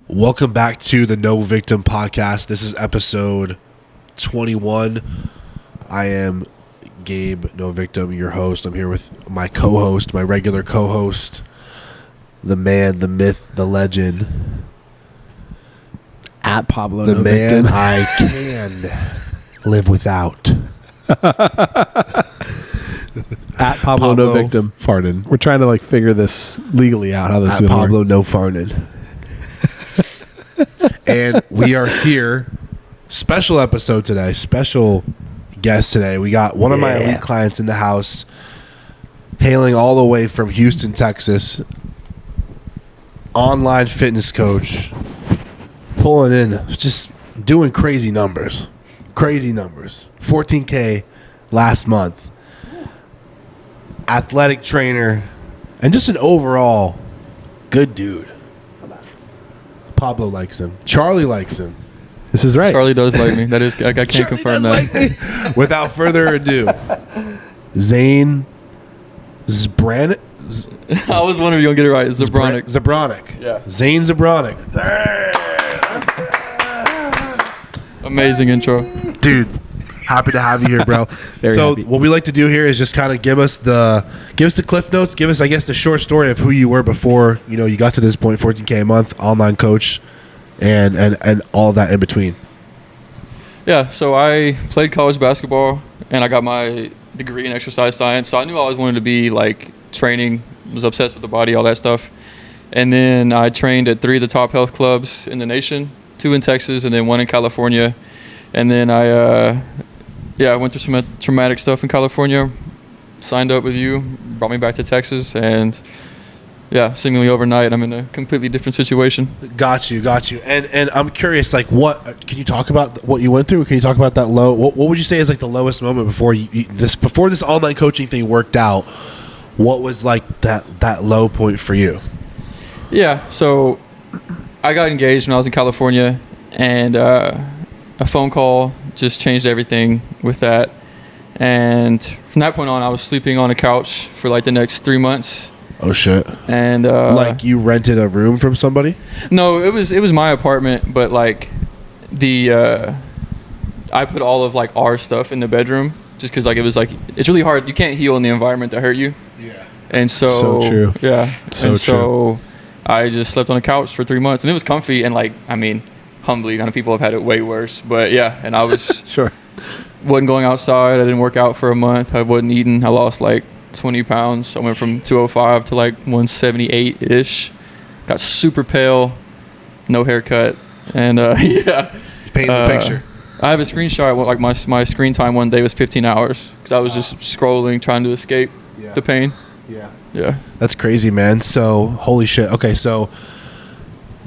Welcome back to the No Victim Podcast. This is episode 21. I am Gabe, No Victim, your host. I'm here with my co-host, my regular co-host, the man, the myth, the legend. At Pablo, the no man victim. I can live without. At Pablo, no victim. Farnan. We're trying to figure this legally out, how this At is going to Pablo, work. no Farnan. And we are here. Special episode today. Special guest today. We got one of my elite clients in the house, hailing all the way from Houston, Texas. Online fitness coach, pulling in, just doing crazy numbers. Crazy numbers. 14K last month. Athletic trainer, and just an overall good dude. Pablo likes him. Charlie likes him. This is right. Charlie does like me. That is, I can't Charlie confirm does that. like me. Without further ado, Zane Zbranek. I was wondering if you're gonna get it right. Zbranek. Zbranek. Yeah. Zane Zbranek. Amazing intro. Dude, happy to have you here, bro. Very So happy. what we like to do here is just kind of give us the cliff notes, give us, I guess, the short story of who you were before, you got to this point, 14K a month, online coach, and all that in between. Yeah. So I played college basketball, and I got my degree in exercise science. So I knew I always wanted to be training. Was obsessed with the body, all that stuff. And then I trained at 3 of the top health clubs in the nation, 2 in Texas, and then 1 in California. And then I went through some traumatic stuff in California, signed up with you, brought me back to Texas, and seemingly overnight, I'm in a completely different situation. Got you. And I'm curious, what can you talk about what you went through? Can you talk about that low? What would you say is the lowest moment before before this online coaching thing worked out? What was that low point for you? Yeah, so I got engaged when I was in California, and a phone call just changed everything with that. And from that point on, I was sleeping on a couch for the next 3 months. Oh shit! And you rented a room from somebody? No, it was my apartment, but I put all of our stuff in the bedroom just because it was it's really hard. You can't heal in the environment that hurt you. Yeah. And so true. Yeah. So and true. So I just slept on a couch for 3 months, and it was comfy. And humbly, kind of people have had it way worse. But yeah, and I was Sure. wasn't going outside. I didn't work out for a month. I wasn't eating. I lost 20 pounds. I went from 205 to 178 ish. Got super pale, no haircut, and It's painting the picture. I have a screenshot. My screen time one day was 15 hours because I was just scrolling, trying to escape the pain. Yeah. Yeah. That's crazy, man. So, holy shit. Okay, so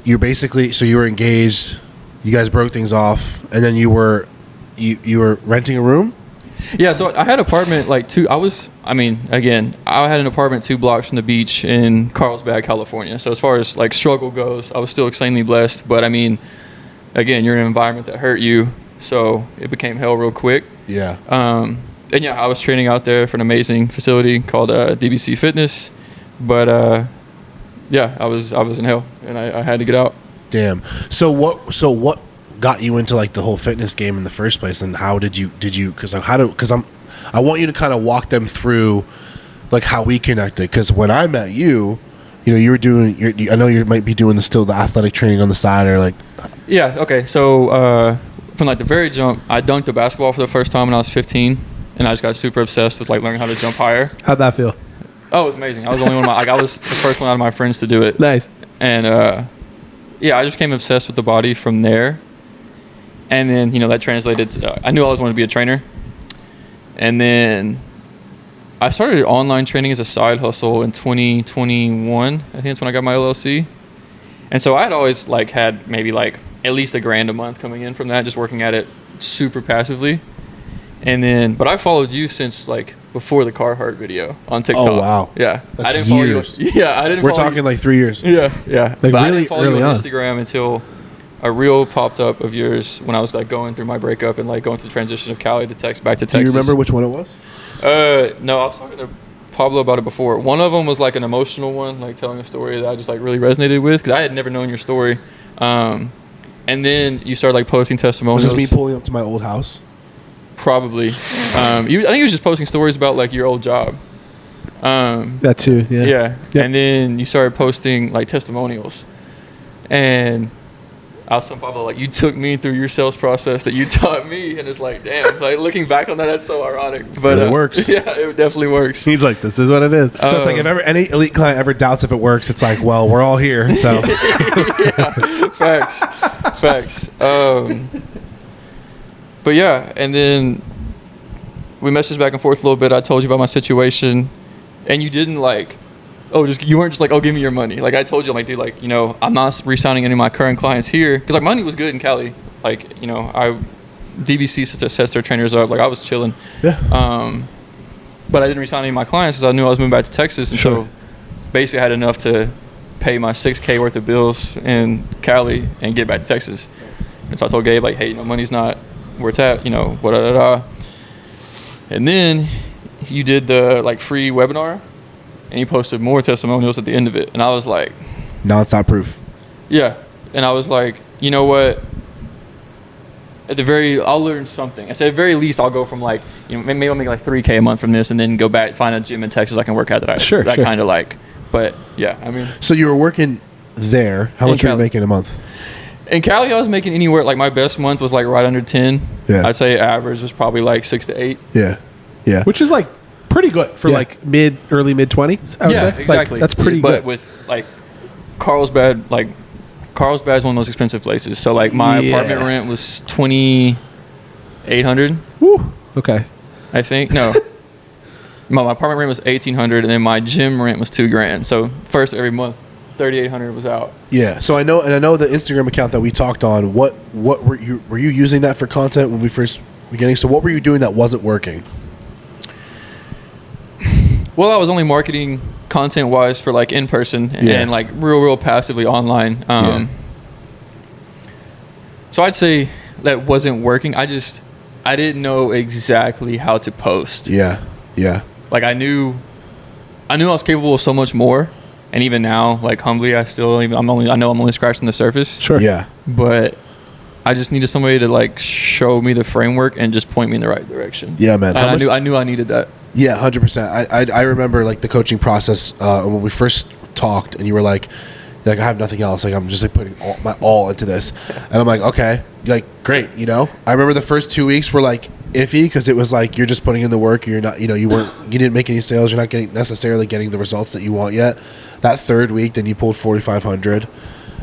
you were engaged, you guys broke things off, and then you were renting a room? Yeah, so I had an apartment I had an apartment 2 blocks from the beach in Carlsbad, California. So as far as struggle goes, I was still extremely blessed, but again, you're in an environment that hurt you, so it became hell real quick. Yeah. And I was training out there for an amazing facility called DBC Fitness, but I was in hell, and I had to get out. Damn. So what got you into the whole fitness game in the first place, and how did you because I want you to kind of walk them through how we connected, because when I met you, you were doing I know you might be doing the athletic training on the side, or Yeah, okay. So from the very jump, I dunked a basketball for the first time when I was 15, and I just got super obsessed with learning how to jump higher. How'd that feel? Oh, it was amazing. I was the only one I was the first one out of my friends to do it. Nice. And I just became obsessed with the body from there. And then, that translated to, I knew I always wanted to be a trainer. And then I started online training as a side hustle in 2021. I think that's when I got my LLC. And so I had always had maybe at least $1,000 a month coming in from that, just working at it super passively. And then, but I followed you since before the Carhartt video on TikTok. Oh wow. Yeah. That's I didn't years. follow you. Yeah, I didn't We're follow talking 3 years. Yeah. But I really didn't follow you early on on. Instagram until a reel popped up of yours when I was going through my breakup and going through the transition of Cali to back to Texas. Do you remember which one it was? No, I was talking to Pablo about it before. One of them was an emotional one, telling a story that I just really resonated with, because I had never known your story. And then you started like posting testimonials. Was this me pulling up to my old house? Probably. I think you was just posting stories about like your old job. That too, yeah. Yeah. Yep. And then you started posting like testimonials. And I was telling Pablo, like, you took me through your sales process that you taught me. And it's like, damn, like looking back on that, that's so ironic. But it works. Yeah, it definitely works. He's like, this is what it is. So it's like if ever any elite client ever doubts if it works, it's like, well, we're all here. So Yeah, facts. But yeah, and then we messaged back and forth a little bit. I told you about my situation, and you didn't like, you weren't just like, give me your money. Like I told you, I'm like, dude, like, I'm not re-signing any of my current clients here because like money was good in Cali. Like, DBC sets their trainers up. Like I was chilling. yeah, but I didn't re-sign any of my clients because I knew I was moving back to Texas, and so basically I had enough to pay my $6K worth of bills in Cali and get back to Texas. And so I told Gabe like, hey, money's not where it's at, And then you did the like free webinar, and you posted more testimonials at the end of it, and I was like, non-stop proof. Yeah, and I was like, you know what? I'll learn something. I said, at the very least, I'll go from like, maybe I'll make like $3K a month from this, and then go back, find a gym in Texas I can work at that I kind of like. But yeah, I mean. So you were working there. How much were you making a month? In Cali, I was making anywhere, like my best month was like right under 10. Yeah. I'd say average was probably like 6 to 8. Yeah. Yeah. Which is like pretty good for like early mid 20s, I would say. Exactly. Like, that's pretty good. But with like Carlsbad is one of the most expensive places. So like my apartment rent was $2,800. Woo. Okay. I think. No. My apartment rent was $1,800, and then my gym rent was $2,000. So first every month, $3,800 was out. Yeah. So I know the Instagram account that we talked on. What were you using that for content when we first beginning? So what were you doing that wasn't working? Well, I was only marketing content wise for like in person and like real passively online. So I'd say that wasn't working. I didn't know exactly how to post. Yeah. Yeah. Like I knew I was capable of so much more, and even now, like humbly, I know I'm only scratching the surface. Sure. Yeah. But I just needed somebody to like show me the framework and just point me in the right direction. Yeah, man. And I knew I needed that. Yeah, 100%. I remember like the coaching process when we first talked, and you were like I have nothing else. Like I'm just like putting my all into this, and I'm like, okay, like great. I remember the first 2 weeks were like iffy because it was like you're just putting in the work. You're not, you didn't make any sales. You're not necessarily getting the results that you want yet. That third week, then you pulled 4,500,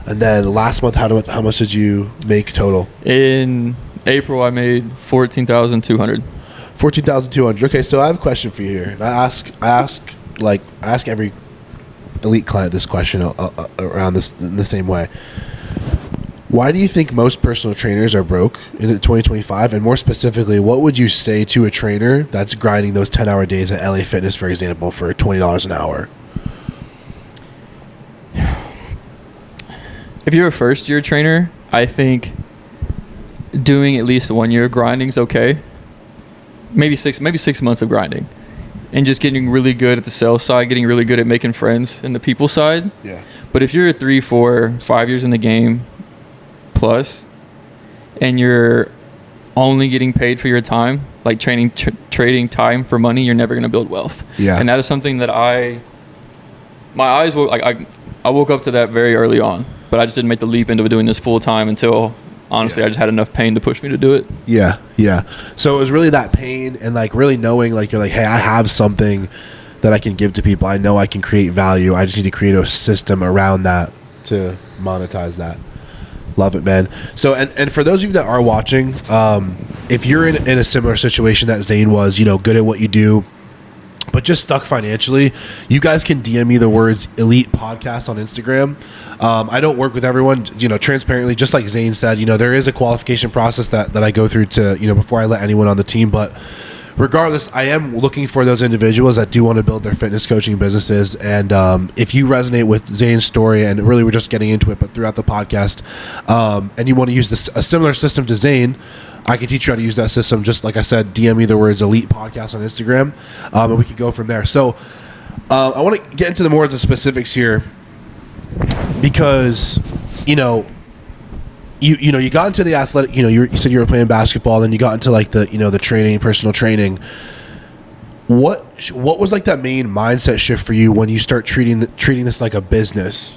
and then last month, how much did you make total? In April, I made 14,200. 14,200. Okay, so I have a question for you here. And I ask every elite client this question around this in the same way. Why do you think most personal trainers are broke in 2025? And more specifically, what would you say to a trainer that's grinding those 10-hour days at LA Fitness, for example, for $20 an hour? If you're a first-year trainer, I think doing at least 1 year of grinding is okay. Maybe 6 months of grinding, and just getting really good at the sales side, getting really good at making friends in the people side. Yeah. But if you're 3, 4, 5 years in the game plus, and you're only getting paid for your time, like trading time for money, you're never going to build wealth. Yeah. And that is something that my eyes were like, I woke up to that very early on, but I just didn't make the leap into doing this full time until honestly I just had enough pain to push me to do it. Yeah. So it was really that pain and like really knowing like you're like, hey, I have something that I can give to people. I know I can create value. I just need to create a system around that to monetize that. Love it, man. So and for those of you that are watching, if you're in a similar situation that Zane was, good at what you do, but just stuck financially, you guys can DM me the words Elite Podcast on Instagram. I don't work with everyone, transparently, just like Zane said, there is a qualification process that I go through to, before I let anyone on the team. But regardless, I am looking for those individuals that do want to build their fitness coaching businesses. And if you resonate with Zane's story, and really we're just getting into it, but throughout the podcast, and you want to use a similar system to Zane, I can teach you how to use that system. Just like I said, DM me the words Elite Podcast on Instagram, and we can go from there. So I want to get into more of the specifics here because, you got into the athletic, you said you were playing basketball, then you got into like the training, personal training. What was like that main mindset shift for you when you start treating this like a business?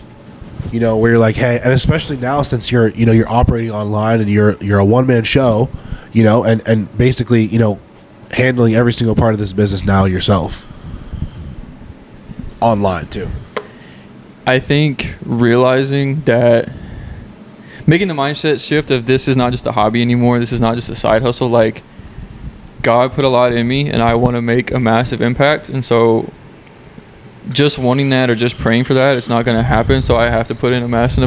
Where you're like, hey, and especially now since you're operating online and you're a one-man show, and basically, handling every single part of this business now yourself. Online too. I think realizing that making the mindset shift of this is not just a hobby anymore, this is not just a side hustle, like God put a lot in me and I want to make a massive impact, and so just wanting that or just praying for that, it's not going to happen. So I have to put in a massive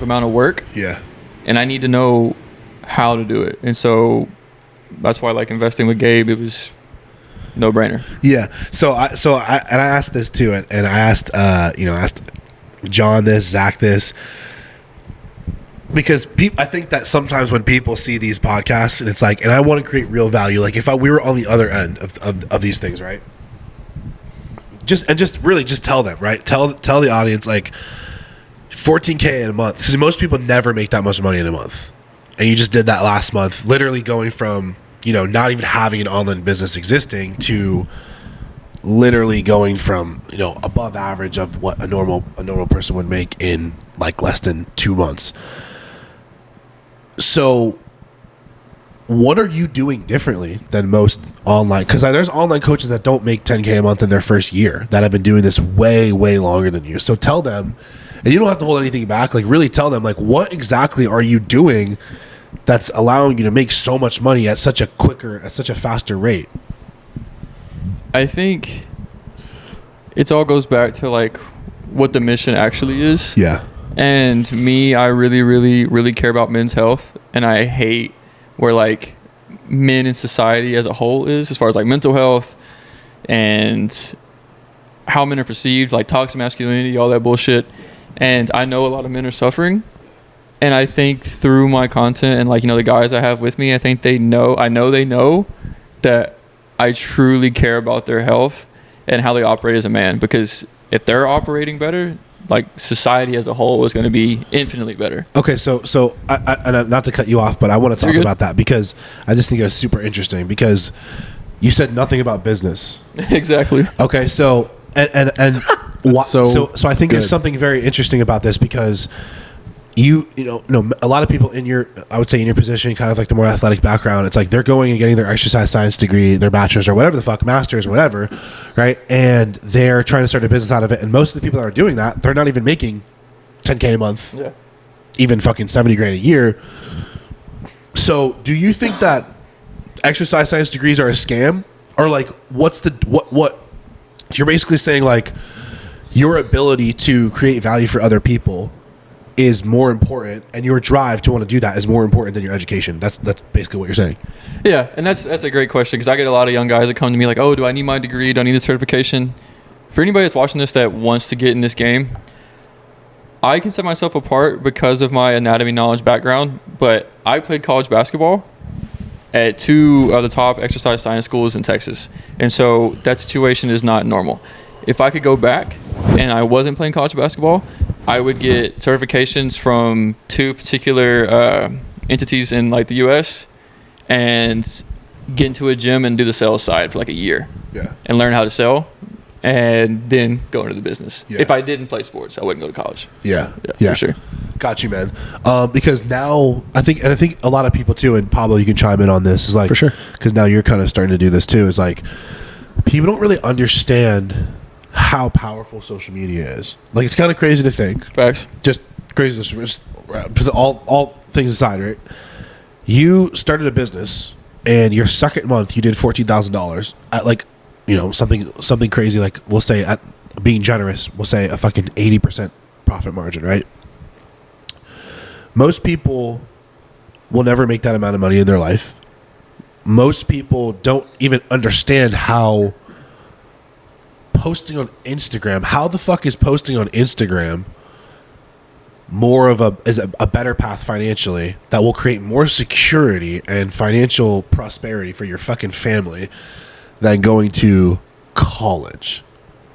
amount of work. Yeah. And I need to know how to do it. And so that's why, like, investing with Gabe, it was no brainer. Yeah. So I asked this too, and I asked asked John this, Zach this, because I think that sometimes when people see these podcasts and it's like, and I want to create real value, like if we were on the other end of these things, right? Just really tell them, right? Tell the audience, like, $14K in a month, because most people never make that much money in a month, and you just did that last month, literally going from not even having an online business existing to literally going from above average of what a normal person would make in like less than 2 months. So what are you doing differently than most online? Because there's online coaches that don't make 10K a month in their first year that have been doing this way, way longer than you. So tell them, and you don't have to hold anything back, like really tell them, like, what exactly are you doing that's allowing you to make so much money at such a faster rate? I think it all goes back to like what the mission actually is. Yeah. And me, I really, really, really care about men's health, and I hate where like men in society as a whole is, as far as like mental health and how men are perceived, like toxic masculinity, all that bullshit. And I know a lot of men are suffering, and I think through my content and like the guys I have with me, I think they know that I truly care about their health and how they operate as a man, because if they're operating better, like society as a whole is going to be infinitely better. Okay, so I not to cut you off, but I want to talk about that because I just think it was super interesting, because you said nothing about business. Exactly. Okay, so and so I think there's something very interesting about this, because a lot of people in your position, kind of like the more athletic background, it's like they're going and getting their exercise science degree, their bachelor's or whatever the fuck, master's, whatever, right? And they're trying to start a business out of it. And most of the people that are doing that, they're not even making 10K a month, even fucking 70 grand a year. So do you think that exercise science degrees are a scam? Or like, what you're basically saying, like, your ability to create value for other people is more important, and your drive to want to do that is more important than your education. That's basically what you're saying. Yeah, and that's a great question, because I get a lot of young guys that come to me like, oh, do I need my degree? Do I need a certification? For anybody that's watching this that wants to get in this game, I can set myself apart because of my anatomy knowledge background, but I played college basketball at 2 of the top exercise science schools in Texas, and so that situation is not normal. If I could go back and I wasn't playing college basketball, I would get certifications from 2 particular entities in like the US and get into a gym and do the sales side for like a year. Yeah. And learn how to sell, and then go into the business. Yeah. If I didn't play sports, I wouldn't go to college. Yeah. For sure. Got you, man. Because now I think a lot of people too, and Pablo, you can chime in on this, is like, for sure, because now you're kind of starting to do this too, is like people don't really understand how powerful social media is. Like, it's kind of crazy to think. Facts. Just crazy. Just all things aside, right? You started a business, and your second month you did $14,000 at like, something crazy. Like, we'll say, at being generous, we'll say a fucking 80% profit margin, right? Most people will never make that amount of money in their life. Most people don't even understand how posting on Instagram, how the fuck is posting on Instagram is a better path financially that will create more security and financial prosperity for your fucking family than going to college?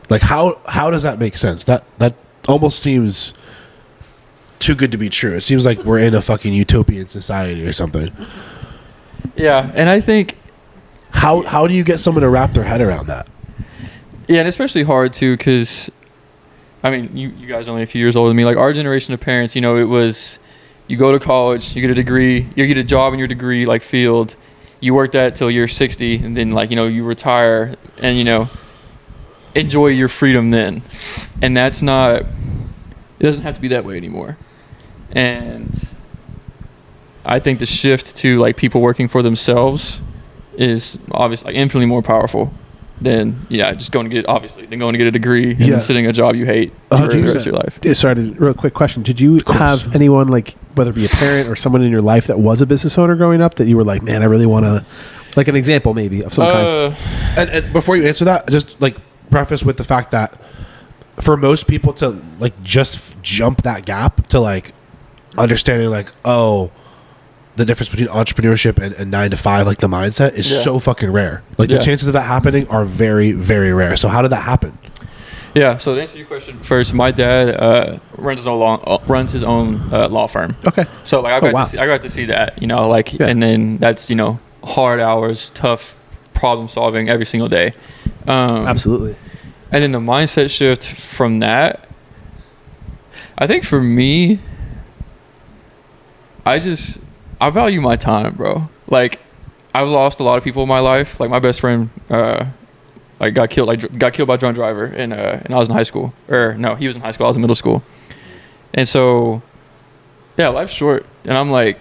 Like, how does that make sense? That almost seems too good to be true. It seems like we're in a fucking utopian society or something. Yeah, and I think how do you get someone to wrap their head around that? Yeah, and especially hard too, because I mean, you guys are only a few years older than me. Like our generation of parents, you know, it was you go to college, you get a degree, you get a job in your degree like field, you work that till you're 60, and then like, you know, you retire and, you know, enjoy your freedom then. And that's not, it doesn't have to be that way anymore. And I think the shift to like people working for themselves is obviously like infinitely more powerful than just going to get a degree and then sitting a job you hate for the rest of your life. Sorry, real quick question. Did you have anyone, like, whether it be a parent or someone in your life that was a business owner growing up that you were like, man, I really want to, like an example maybe of some kind? And before you answer that, just like preface with the fact that for most people to like just jump that gap to like understanding like, oh, the difference between entrepreneurship and 9 to 5, like the mindset is so fucking rare. Like the chances of that happening are very, very rare. So how did that happen? Yeah. So to answer your question first, my dad runs his own law firm. Okay. So like I got to see that, you know, like, and then that's, you know, hard hours, tough problem solving every single day. Absolutely. And then the mindset shift from that, I think for me, I value my time, bro. Like, I've lost a lot of people in my life. Like, my best friend, got killed by a drunk driver, and I was in high school. Or no, he was in high school. I was in middle school. And so, yeah, life's short. And I'm like,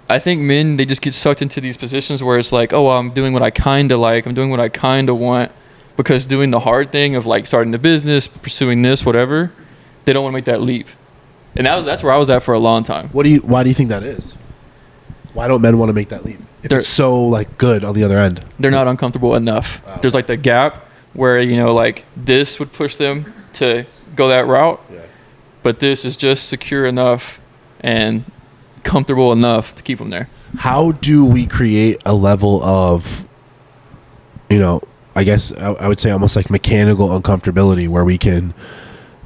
I think men, they just get sucked into these positions where it's like, oh, well, I'm doing what I kind of like. I'm doing what I kind of want, because doing the hard thing of like starting the business, pursuing this, whatever, they don't want to make that leap. And that's where I was at for a long time. Why do you think that is? Why don't men want to make that leap? If it's so like good on the other end. They're not uncomfortable enough. Wow. There's like the gap where, you know, like this would push them to go that route. Yeah. But this is just secure enough and comfortable enough to keep them there. How do we create a level of, you know, I guess I would say almost like mechanical uncomfortability where we can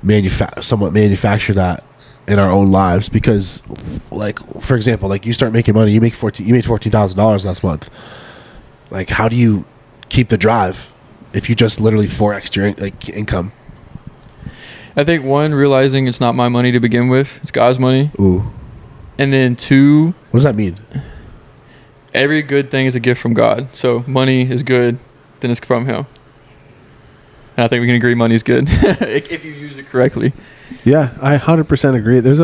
manufacture that in our own lives? Because like, for example, like you start making money, you made $14,000 last month. Like, how do you keep the drive if you just literally 4x your like income? I think one, realizing it's not my money to begin with, it's God's money. Ooh. And then two, what does that mean? Every good thing is a gift from God. So money is good, then it's from him. And I think we can agree money is good if you use it correctly. Yeah, I 100% agree. This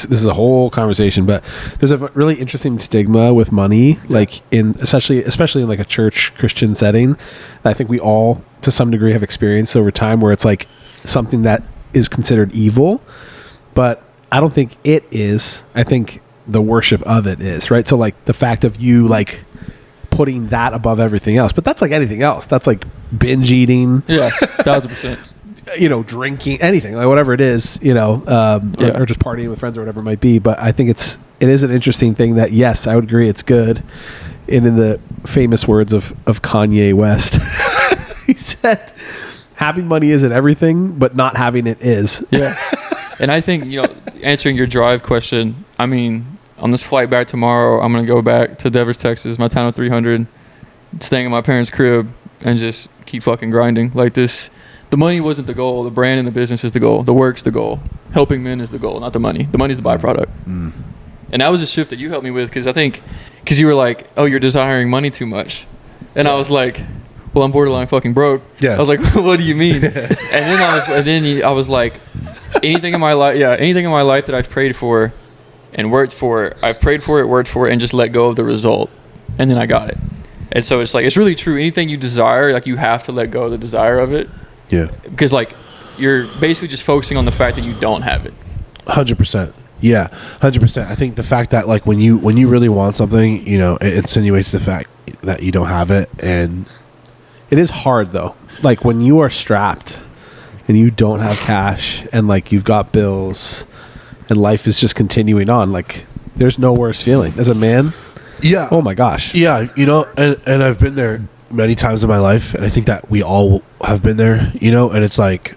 is a whole conversation, but there's a really interesting stigma with money, like especially in like a church Christian setting. I think we all, to some degree, have experienced over time where it's like something that is considered evil, but I don't think it is. I think the worship of it is, right? So like the fact of you like putting that above everything else, but that's like anything else. That's like binge eating. Yeah, 1,000%. You know, drinking, anything, like whatever it is, you know, or just partying with friends or whatever it might be. But I think it is an interesting thing that, yes, I would agree it's good. And in the famous words of Kanye West, he said, having money isn't everything, but not having it is. Yeah. And I think, you know, answering your drive question, I mean, on this flight back tomorrow, I'm going to go back to Devers, Texas, my town of 300, staying in my parents' crib and just keep fucking grinding. Like this, the money wasn't the goal. The brand and the business is the goal. The work's the goal. Helping men is the goal, not the money. The money's the byproduct. Mm. And that was a shift that you helped me with, because you were like, oh, you're desiring money too much. And I was like, well, I'm borderline fucking broke. Yeah. I was like, what do you mean? I was like, anything in my life that I've prayed for and worked for, I've prayed for it, worked for it, and just let go of the result. And then I got it. And so it's like, it's really true. Anything you desire, like you have to let go of the desire of it. Yeah. Because like you're basically just focusing on the fact that you don't have it. 100%. Yeah, 100%. I think the fact that like when you really want something, you know, it insinuates the fact that you don't have it. And it is hard though. Like when you are strapped and you don't have cash and like you've got bills and life is just continuing on, like there's no worse feeling as a man. Yeah. Oh my gosh. Yeah. You know, and I've been there many times in my life, and I think that we all have been there, you know, and it's like,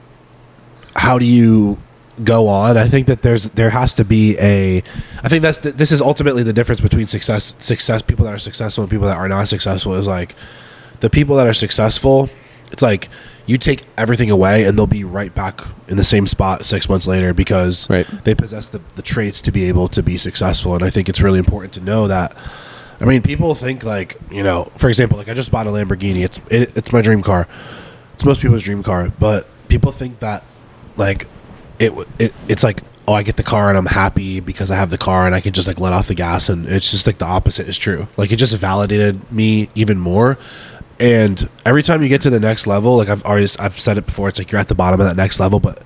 how do you go on, I think that there has to be I think this is ultimately the difference between success people that are successful and people that are not successful. Is like the people that are successful, it's like you take everything away and they'll be right back in the same spot 6 months later because they possess the traits to be able to be successful. And I think it's really important to know that. I mean, people think like, you know, for example, like I just bought a Lamborghini. It's my dream car. It's most people's dream car, but people think that like it's like, oh, I get the car and I'm happy because I have the car and I can just like let off the gas, and it's just like the opposite is true. Like it just validated me even more. And every time you get to the next level, like I've said it before, it's like you're at the bottom of that next level, but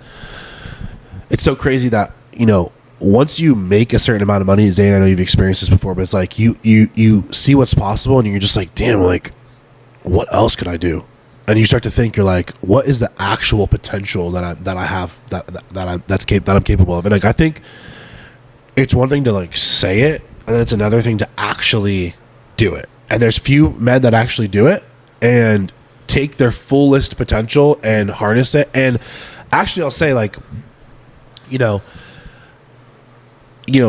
it's so crazy that, you know, once you make a certain amount of money, Zane, I know you've experienced this before, but it's like you see what's possible and you're just like, damn, like what else could I do? And you start to think, you're like, what is the actual potential that I have that I'm capable of? And like I think it's one thing to like say it, and then it's another thing to actually do it. And there's few men that actually do it and take their fullest potential and harness it. And actually, I'll say like, you know,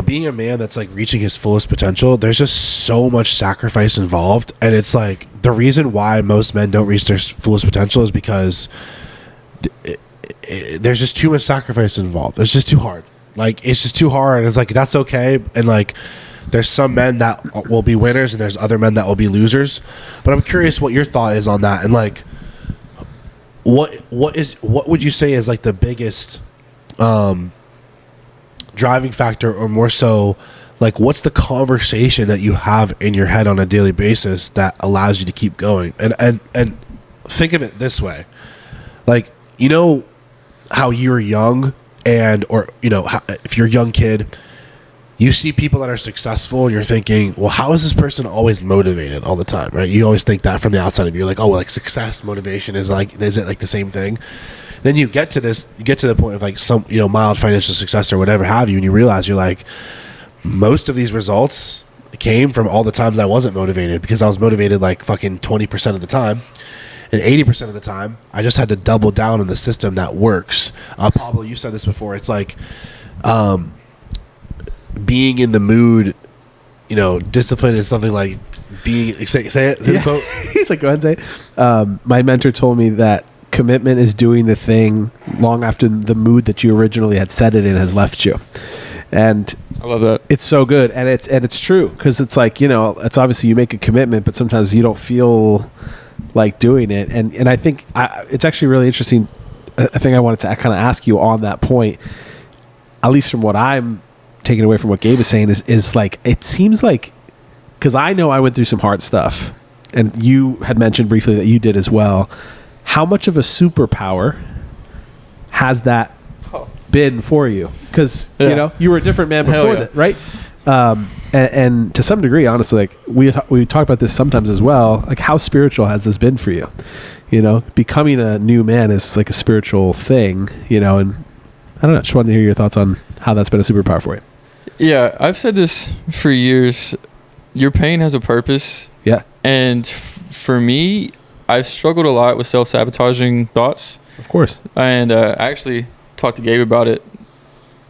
being a man that's like reaching his fullest potential, there's just so much sacrifice involved. And it's like the reason why most men don't reach their fullest potential is because there's just too much sacrifice involved. It's just too hard. Like, it's just too hard. It's like, that's okay. And like, there's some men that will be winners and there's other men that will be losers. But I'm curious what your thought is on that. And like, what would you say is like the biggest, driving factor, or more so like what's the conversation that you have in your head on a daily basis that allows you to keep going? And think of it this way, like, you know how you're young or you know how, if you're a young kid, you see people that are successful and you're thinking, well, how is this person always motivated all the time, right? You always think that from the outside of you. You're like, oh, well, like success motivation is it like the same thing? Then you get to the point of like some, you know, mild financial success or whatever have you, and you realize you're like, most of these results came from all the times I wasn't motivated, because I was motivated like fucking 20% of the time, and 80% of the time I just had to double down on the system that works. Pablo, you said this before. It's like being in the mood, you know, discipline is something like being say it. Yeah. Quote. He's like, go ahead and say it. My mentor told me that commitment is doing the thing long after the mood that you originally had set it in has left you. And I love that. It's so good. And it's true, because it's like, you know, it's obviously you make a commitment, but sometimes you don't feel like doing it. And I think it's actually really interesting. I think I wanted to kind of ask you on that point, at least from what I'm taking away from what Gabe is saying, is like, it seems like, because I know I went through some hard stuff, and you had mentioned briefly that you did as well. How much of a superpower has that been for you? Because you know, you were a different man before that, right? And to some degree, honestly, like we talk about this sometimes as well. Like, how spiritual has this been for you? You know, becoming a new man is like a spiritual thing. You know, and I don't know. Just wanted to hear your thoughts on how that's been a superpower for you. Yeah, I've said this for years. Your pain has a purpose. Yeah, and for me, I've struggled a lot with self-sabotaging thoughts. Of course. And I actually talked to Gabe about it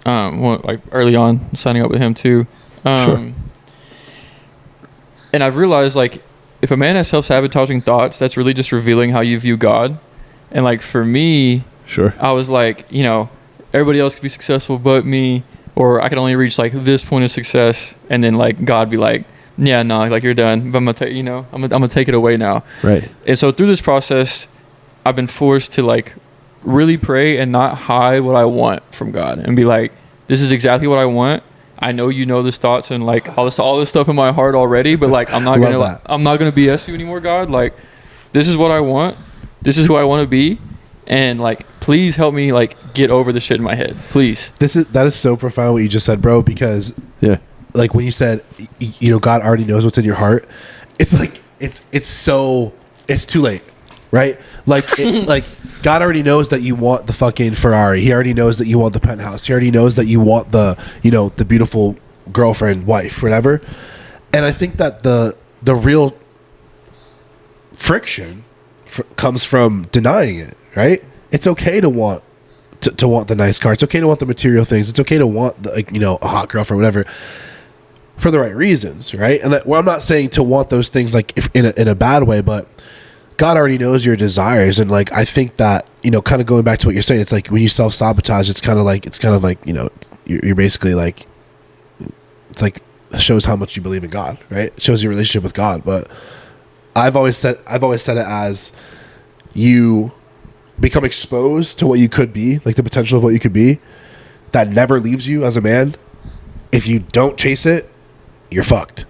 like early on, signing up with him too. Sure. And I've realized, like, if a man has self-sabotaging thoughts, that's really just revealing how you view God. And like, for me, sure, I was like, you know, everybody else could be successful but me, or I could only reach like this point of success. And then like God be like, yeah, no, like you're done. But I'm gonna take it away now. Right. And so through this process, I've been forced to like really pray and not hide what I want from God, and be like, this is exactly what I want. I know you know this thoughts and like all this stuff in my heart already, but like I'm not gonna BS you anymore, God. Like, this is what I want. This is who I want to be, and like, please help me like get over the shit in my head, please. That is so profound what you just said, bro. Because like when you said, you know, God already knows what's in your heart, it's like it's too late, right? Like like God already knows that you want the fucking Ferrari. He already knows that you want the penthouse. He already knows that you want the, you know, the beautiful girlfriend, wife, whatever. And I think that the real friction comes from denying it, right? It's okay to want to want the nice car. It's okay to want the material things. It's okay to want the, like, you know, a hot girlfriend, whatever, for the right reasons, right? And well, I'm not saying to want those things like if in a bad way, but God already knows your desires. And like, I think that, you know, kind of going back to what you're saying, it's like when you self-sabotage, it's kind of like, you know, you're basically like, it's like, it shows how much you believe in God, right? It shows your relationship with God. But I've always said it as you become exposed to what you could be, like the potential of what you could be, that never leaves you as a man. If you don't chase it, you're fucked.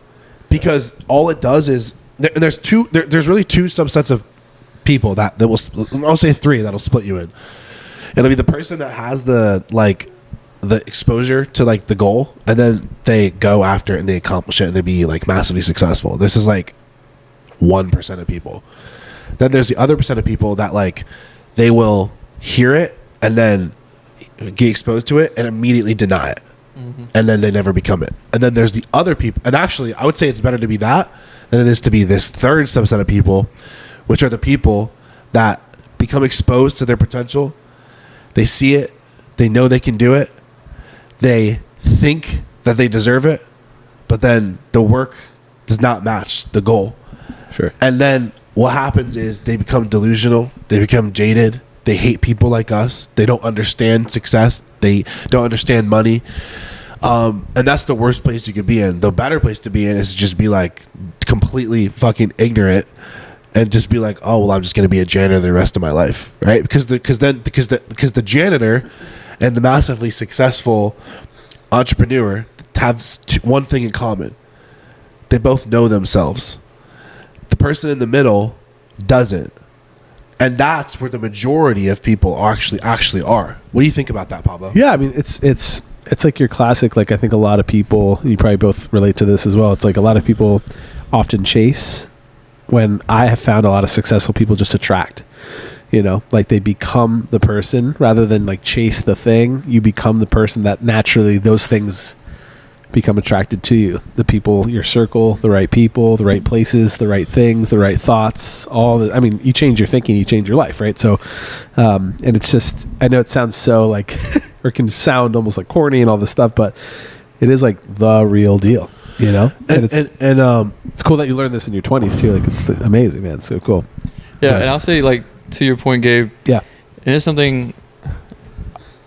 Because all it does is, there's really two subsets of people that will, I'll say three, that'll split you in. It'll be the person that has the exposure to like the goal, and then they go after it and they accomplish it and they be like massively successful. This is like 1% of people. Then there's the other percent of people that like, they will hear it and then get exposed to it and immediately deny it. And then they never become it. And then there's the other people, and actually I would say it's better to be that than it is to be this third subset of people, which are the people that become exposed to their potential. They see it, they know they can do it, they think that they deserve it, but then the work does not match the goal. Sure. And then what happens is they become delusional, they become jaded, they hate people like us, they don't understand success, they don't understand money. And that's the worst place you could be in. The better place to be in is to just be like completely fucking ignorant and just be like, oh well, I'm just going to be a janitor the rest of my life, right? Because the janitor and the massively successful entrepreneur have one thing in common: they both know themselves. The person in the middle doesn't, and that's where the majority of people actually are. What do you think about that, Pablo? Yeah, I mean, it's like your classic, like I think a lot of people, you probably both relate to this as well. It's like a lot of people often chase, when I have found a lot of successful people just attract, you know, like they become the person rather than like chase the thing. You become the person that naturally those things become attracted to you. The people, your circle, the right people, the right places, the right things, the right thoughts, I mean, you change your thinking, you change your life, right? So, and it's just, I know it sounds so like, or can sound almost like corny and all this stuff, but it is like the real deal, you know? And it's cool that you learned this in your 20s too. Like it's amazing, man. It's so cool. Yeah. And I'll say, like, to your point, Gabe. Yeah. And it's something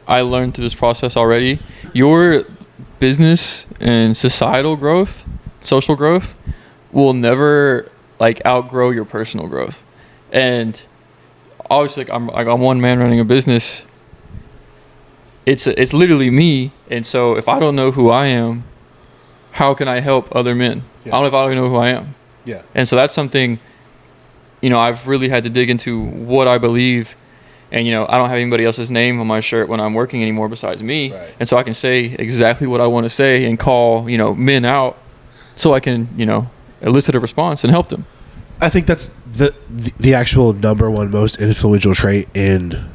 I learned through this process already. Your business and societal growth, social growth, will never like outgrow your personal growth. And obviously, like I'm one man running a business. It's literally me, and so if I don't know who I am, how can I help other men? Yeah. I don't even know who I am. Yeah. And so that's something, you know, I've really had to dig into what I believe. And, you know, I don't have anybody else's name on my shirt when I'm working anymore besides me. Right. And so I can say exactly what I want to say and call, you know, men out so I can, you know, elicit a response and help them. I think that's the actual number one most influential trait in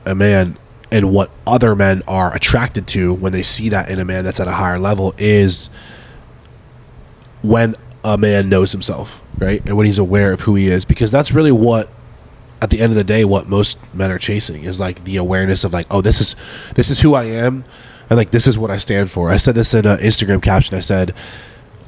a man, and what other men are attracted to when they see that in a man that's at a higher level, is when a man knows himself, right? And when he's aware of who he is, because that's really what, at the end of the day, what most men are chasing is like the awareness of like, oh, this is who I am, and like this is what I stand for. I said this in an Instagram caption. I said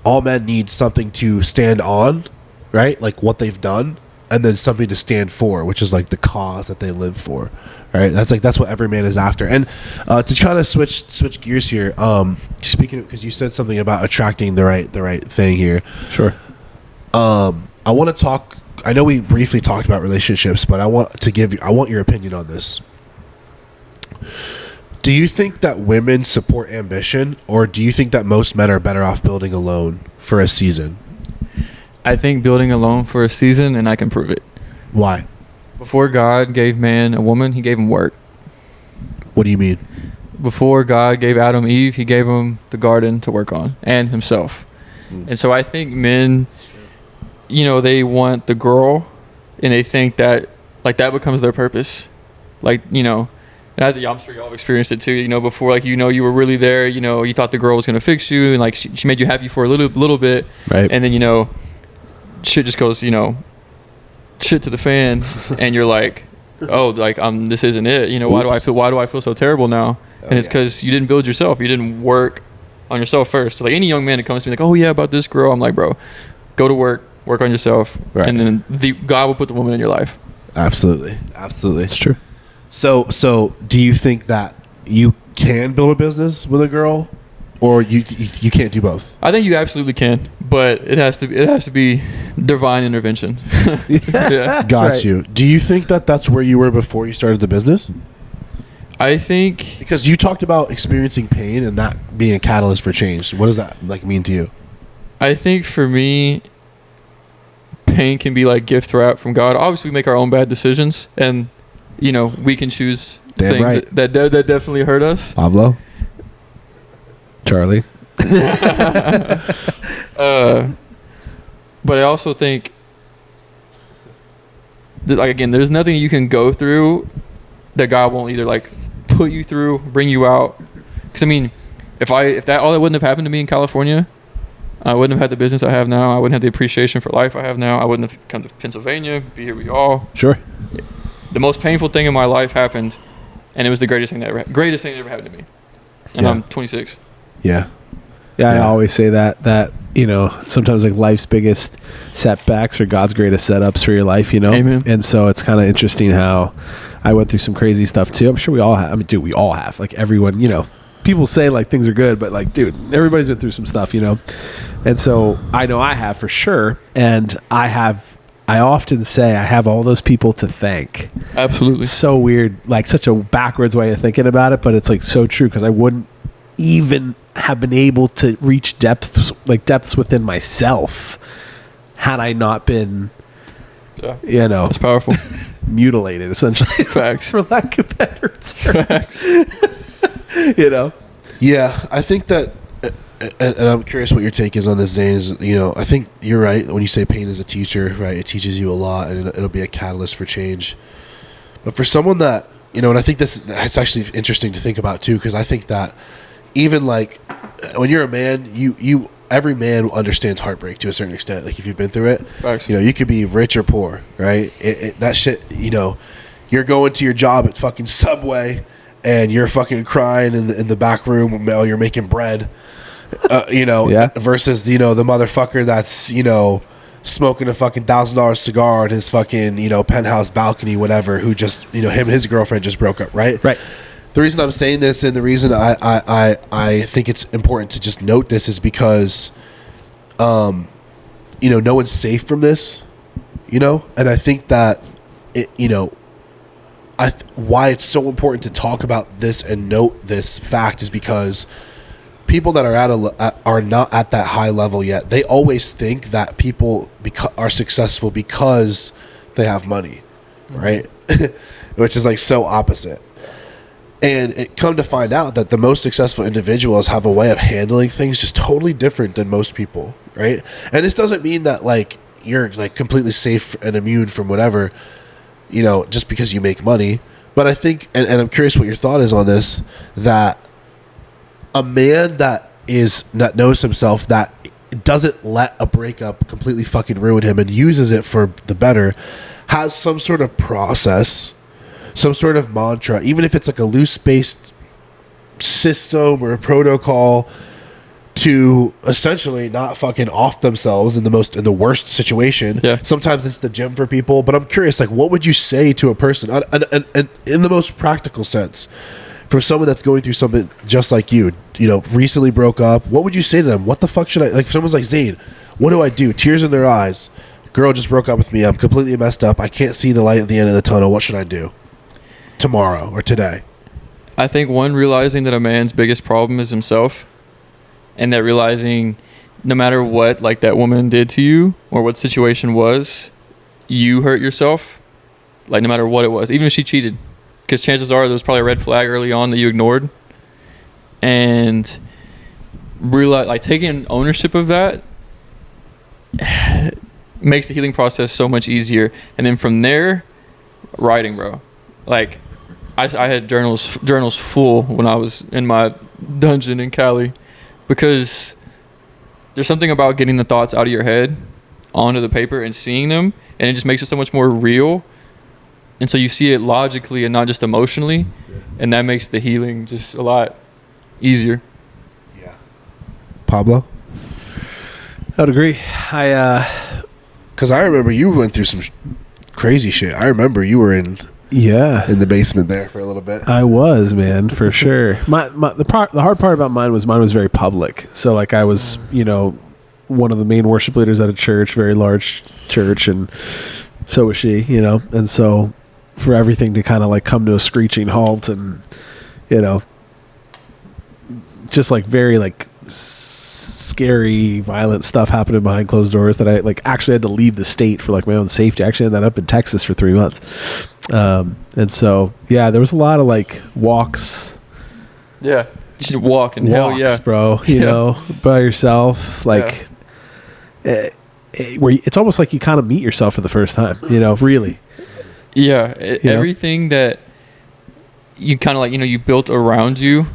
all men need something to stand on, right? Like what they've done, and then something to stand for, which is like the cause that they live for, right? That's what every man is after. And to kind of switch gears here, speaking of, because you said something about attracting the right thing here. Sure. I want to talk. I know we briefly talked about relationships, but I want your opinion on this. Do you think that women support ambition, or do you think that most men are better off building alone for a season? I think building alone for a season, and I can prove it. Why? Before God gave man a woman, he gave him work. What do you mean? Before God gave Adam Eve, he gave him the garden to work on, and himself. And so I think men, you know, they want the girl, and they think that like that becomes their purpose. Like, you know, and I'm sure y'all have experienced it too, you know, before, like, you know, you were really there, you know, you thought the girl was going to fix you, and like she made you happy for a little bit. Right. And then, you know, shit just goes, you know, shit to the fan, and you're like, oh, like this isn't it. You know, why do I feel so terrible now? And it's because you didn't build yourself. You didn't work on yourself first. So like any young man that comes to me like, oh yeah, about this girl, I'm like, bro, go to work on yourself, and then God will put the woman in your life. Absolutely. It's true. So do you think that you can build a business with a girl, or you can't do both? I think you absolutely can, but it has to be divine intervention. Yeah. Got you. Do you think that that's where you were before you started the business? I think because you talked about experiencing pain and that being a catalyst for change. What does that like mean to you? I think for me, pain can be like gift wrap from God. Obviously, we make our own bad decisions, and you know we can choose things that definitely hurt us. Pablo, Charlie. But I also think, like again, there's nothing you can go through that God won't either like put you through, bring you out. Because I mean, if that all that wouldn't have happened to me in California, I wouldn't have had the business I have now. I wouldn't have the appreciation for life I have now. I wouldn't have come to Pennsylvania, be here with y'all. Sure. The most painful thing in my life happened, and it was the greatest thing that ever happened to me. And I'm 26. Yeah. I always say that you know, sometimes like life's biggest setbacks are God's greatest setups for your life, you know? Amen. And so it's kind of interesting how I went through some crazy stuff too. I'm sure we all have. I mean, dude, we all have. Like everyone, you know, people say like things are good, but like, dude, everybody's been through some stuff, you know? And so I know I have for sure. And I often say I have all those people to thank. Absolutely. It's so weird, like such a backwards way of thinking about it, but it's like so true because I wouldn't even have been able to reach depths within myself had I not been, you know, that's powerful. Mutilated essentially. Facts. For lack of better terms. Facts. You know? Yeah, I think that, and I'm curious what your take is on this, Zane, is, you know, I think you're right when you say pain is a teacher, right? It teaches you a lot, and it'll be a catalyst for change. But for someone that, you know, and I think it's actually interesting to think about too, because I think that even like when you're a man, every man understands heartbreak to a certain extent. Like if you've been through it, Facts. you know, you could be rich or poor, right? That shit, you know, you're going to your job at fucking Subway and you're fucking crying in the back room while you're making bread, you know, versus, you know, the motherfucker that's, you know, smoking a fucking $1,000 cigar at his fucking, you know, penthouse balcony, whatever, who just, you know, him and his girlfriend just broke up, right? Right. The reason I'm saying this and the reason I think it's important to just note this is because, you know, no one's safe from this, you know, and I think that it, you know, why it's so important to talk about this and note this fact is because people that are not at that high level yet, they always think that people are successful because they have money, right? Which is like so opposite. And it come to find out that the most successful individuals have a way of handling things just totally different than most people, right? And this doesn't mean that like you're like completely safe and immune from whatever, you know, just because you make money. But I think, and I'm curious what your thought is on this, that a man that knows himself, that doesn't let a breakup completely fucking ruin him and uses it for the better, has some sort of process, some sort of mantra, even if it's like a loose-based system or a protocol, to essentially not fucking off themselves in the worst situation. Yeah. Sometimes it's the gym for people, but I'm curious, like, what would you say to a person, and in the most practical sense, for someone that's going through something just like you know, recently broke up? What would you say to them? What the fuck should I, like, if someone's like, Zane, what do I do? Tears in their eyes. Girl just broke up with me. I'm completely messed up. I can't see the light at the end of the tunnel. What should I do tomorrow or today? I think realizing that a man's biggest problem is himself, and that realizing no matter what like that woman did to you or what situation was, you hurt yourself, like no matter what it was, even if she cheated, because chances are there was probably a red flag early on that you ignored, and realize like taking ownership of that makes the healing process so much easier. And then from there, writing, bro. Like I had journals full when I was in my dungeon in Cali, because there's something about getting the thoughts out of your head onto the paper and seeing them, and it just makes it so much more real. And so you see it logically and not just emotionally. And that makes the healing just a lot easier. Yeah. Pablo? I would agree. Because I remember you went through some crazy shit. I remember you were in the basement there for a little bit. I was, man, for sure. The hard part about mine was very public. So like I was, one of the main worship leaders at a church, very large church, and so was she, and so for everything to kind of like come to a screeching halt and, just like very like scary, violent stuff happening behind closed doors that I like actually had to leave the state for like my own safety. I actually ended up in Texas for 3 months. And so, yeah, there was a lot of like walks. Yeah. Just walk and hell yeah. Bro, by yourself. Like, where it's almost like you kind of meet yourself for the first time, really. Yeah. Everything that you kind of like, you built around you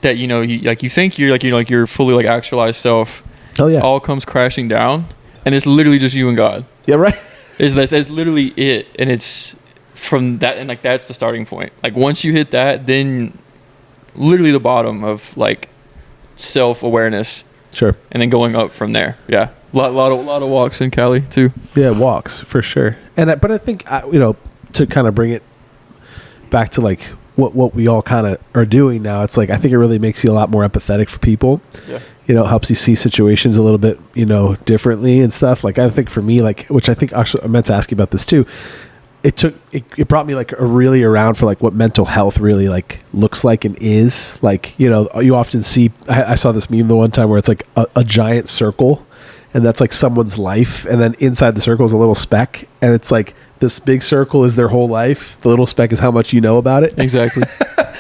that, you think you're like, your fully like actualized self. Oh yeah. All comes crashing down and it's literally just you and God. Yeah. Right. That's literally it. And it's from that. And like, that's the starting point. Like once you hit that, then literally the bottom of like self-awareness. Sure. And then going up from there. Yeah. A lot of walks in Cali too. Yeah. Walks for sure. But I think, to kind of bring it back to like what we all kind of are doing now, it's like I think it really makes you a lot more empathetic for people. Yeah. It helps you see situations a little bit, differently and stuff. Like I think for me, like, which I think actually I meant to ask you about this too. It brought me like really around for like what mental health really like looks like and is like, you often see, I saw this meme the one time where it's like a giant circle and that's like someone's life. And then inside the circle is a little speck. And it's like this big circle is their whole life. The little speck is how much you know about it. Exactly.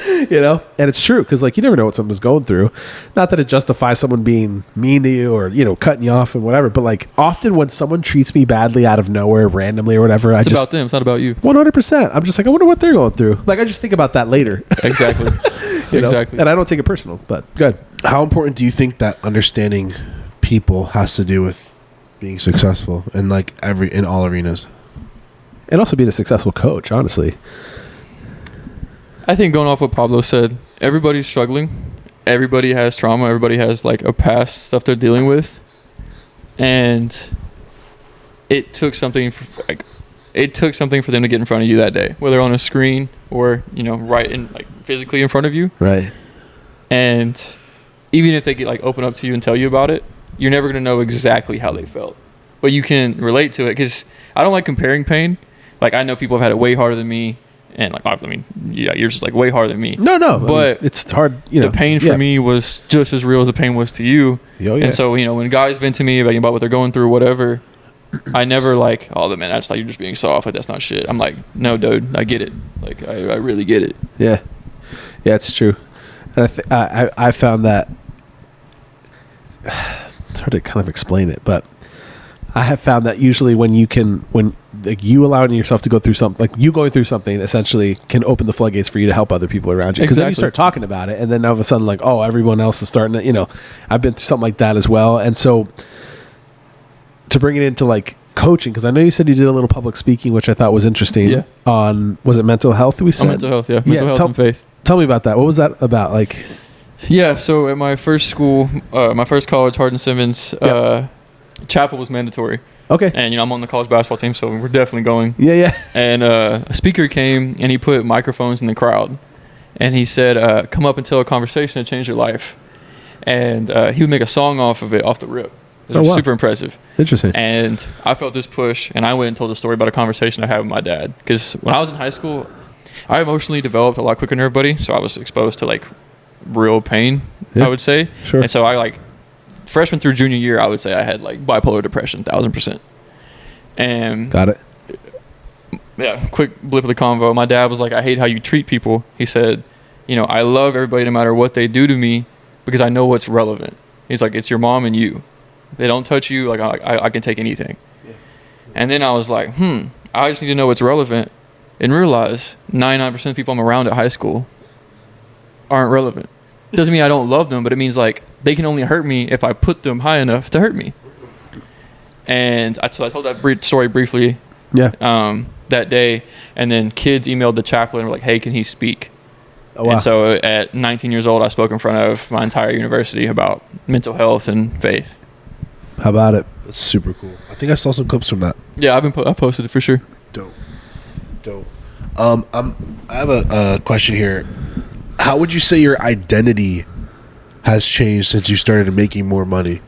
And it's true. Cause like, you never know what someone's going through. Not that it justifies someone being mean to you or, cutting you off and whatever. But like often when someone treats me badly out of nowhere, randomly or whatever, it's about them. It's not about you. 100%. I'm just like, I wonder what they're going through. Like, I just think about that later. Exactly. Exactly. And I don't take it personal, but good. How important do you think that understanding people has to do with being successful in like in all arenas? And also being a successful coach, honestly. I think going off what Pablo said, everybody's struggling. Everybody has trauma. Everybody has like a past stuff they're dealing with. And it took something for them to get in front of you that day, whether on a screen or, right in like physically in front of you. Right. And even if they get like open up to you and tell you about it, you're never going to know exactly how they felt, but you can relate to it. Cause I don't like comparing pain. Like I know people have had it way harder than me. And like, I mean, yeah, yours is like way harder than me. No, but it's hard. The pain for me was just as real as the pain was to you. Oh, yeah. And so, when guys vent to me about what they're going through or whatever, I never like, oh man, that's like, you're just being soft. Like that's not shit. I'm like, no, dude, I get it. Like I really get it. Yeah. Yeah, it's true. And I found that it's hard to kind of explain it, but I have found that usually when like you allowing yourself to go through something, like you going through something essentially can open the floodgates for you to help other people around you. Because then you start talking about it and then all of a sudden like, oh, everyone else is starting to, I've been through something like that as well. And so to bring it into like coaching, because I know you said you did a little public speaking, which I thought was interesting on, was it mental health we said? Mental health, yeah. Mental health and faith. Tell me about that. What was that about? Like, yeah, so at my first school, my first college, Hardin-Simmons, chapel was mandatory. Okay. And, I'm on the college basketball team, so we're definitely going. Yeah. And a speaker came, and he put microphones in the crowd. And he said, come up and tell a conversation that changed your life. And he would make a song off of it, off the rip. It was super impressive. Interesting. And I felt this push, and I went and told a story about a conversation I had with my dad. Because when I was in high school, I emotionally developed a lot quicker than everybody, so I was exposed to, like, real pain, I would say. Sure. And so I, like, freshman through junior year, I would say I had like bipolar depression, 1,000%. And got it. Yeah, quick blip of the convo. My dad was like, I hate how you treat people. He said, I love everybody no matter what they do to me because I know what's relevant. He's like, it's your mom and you. They don't touch you. Like I can take anything. Yeah. And then I was like, I just need to know what's relevant and realize 99% of people I'm around at high school aren't relevant. Doesn't mean I don't love them, but it means like they can only hurt me if I put them high enough to hurt me. And so I told that story briefly. Yeah. that day. And then kids emailed the chaplain and were like, hey, can he speak? Oh, wow. And so at 19 years old, I spoke in front of my entire university about mental health and faith. How about it? That's super cool. I think I saw some clips from that. Yeah, I posted it for sure. Dope. I have a question here. How would you say your identity has changed since you started making more money?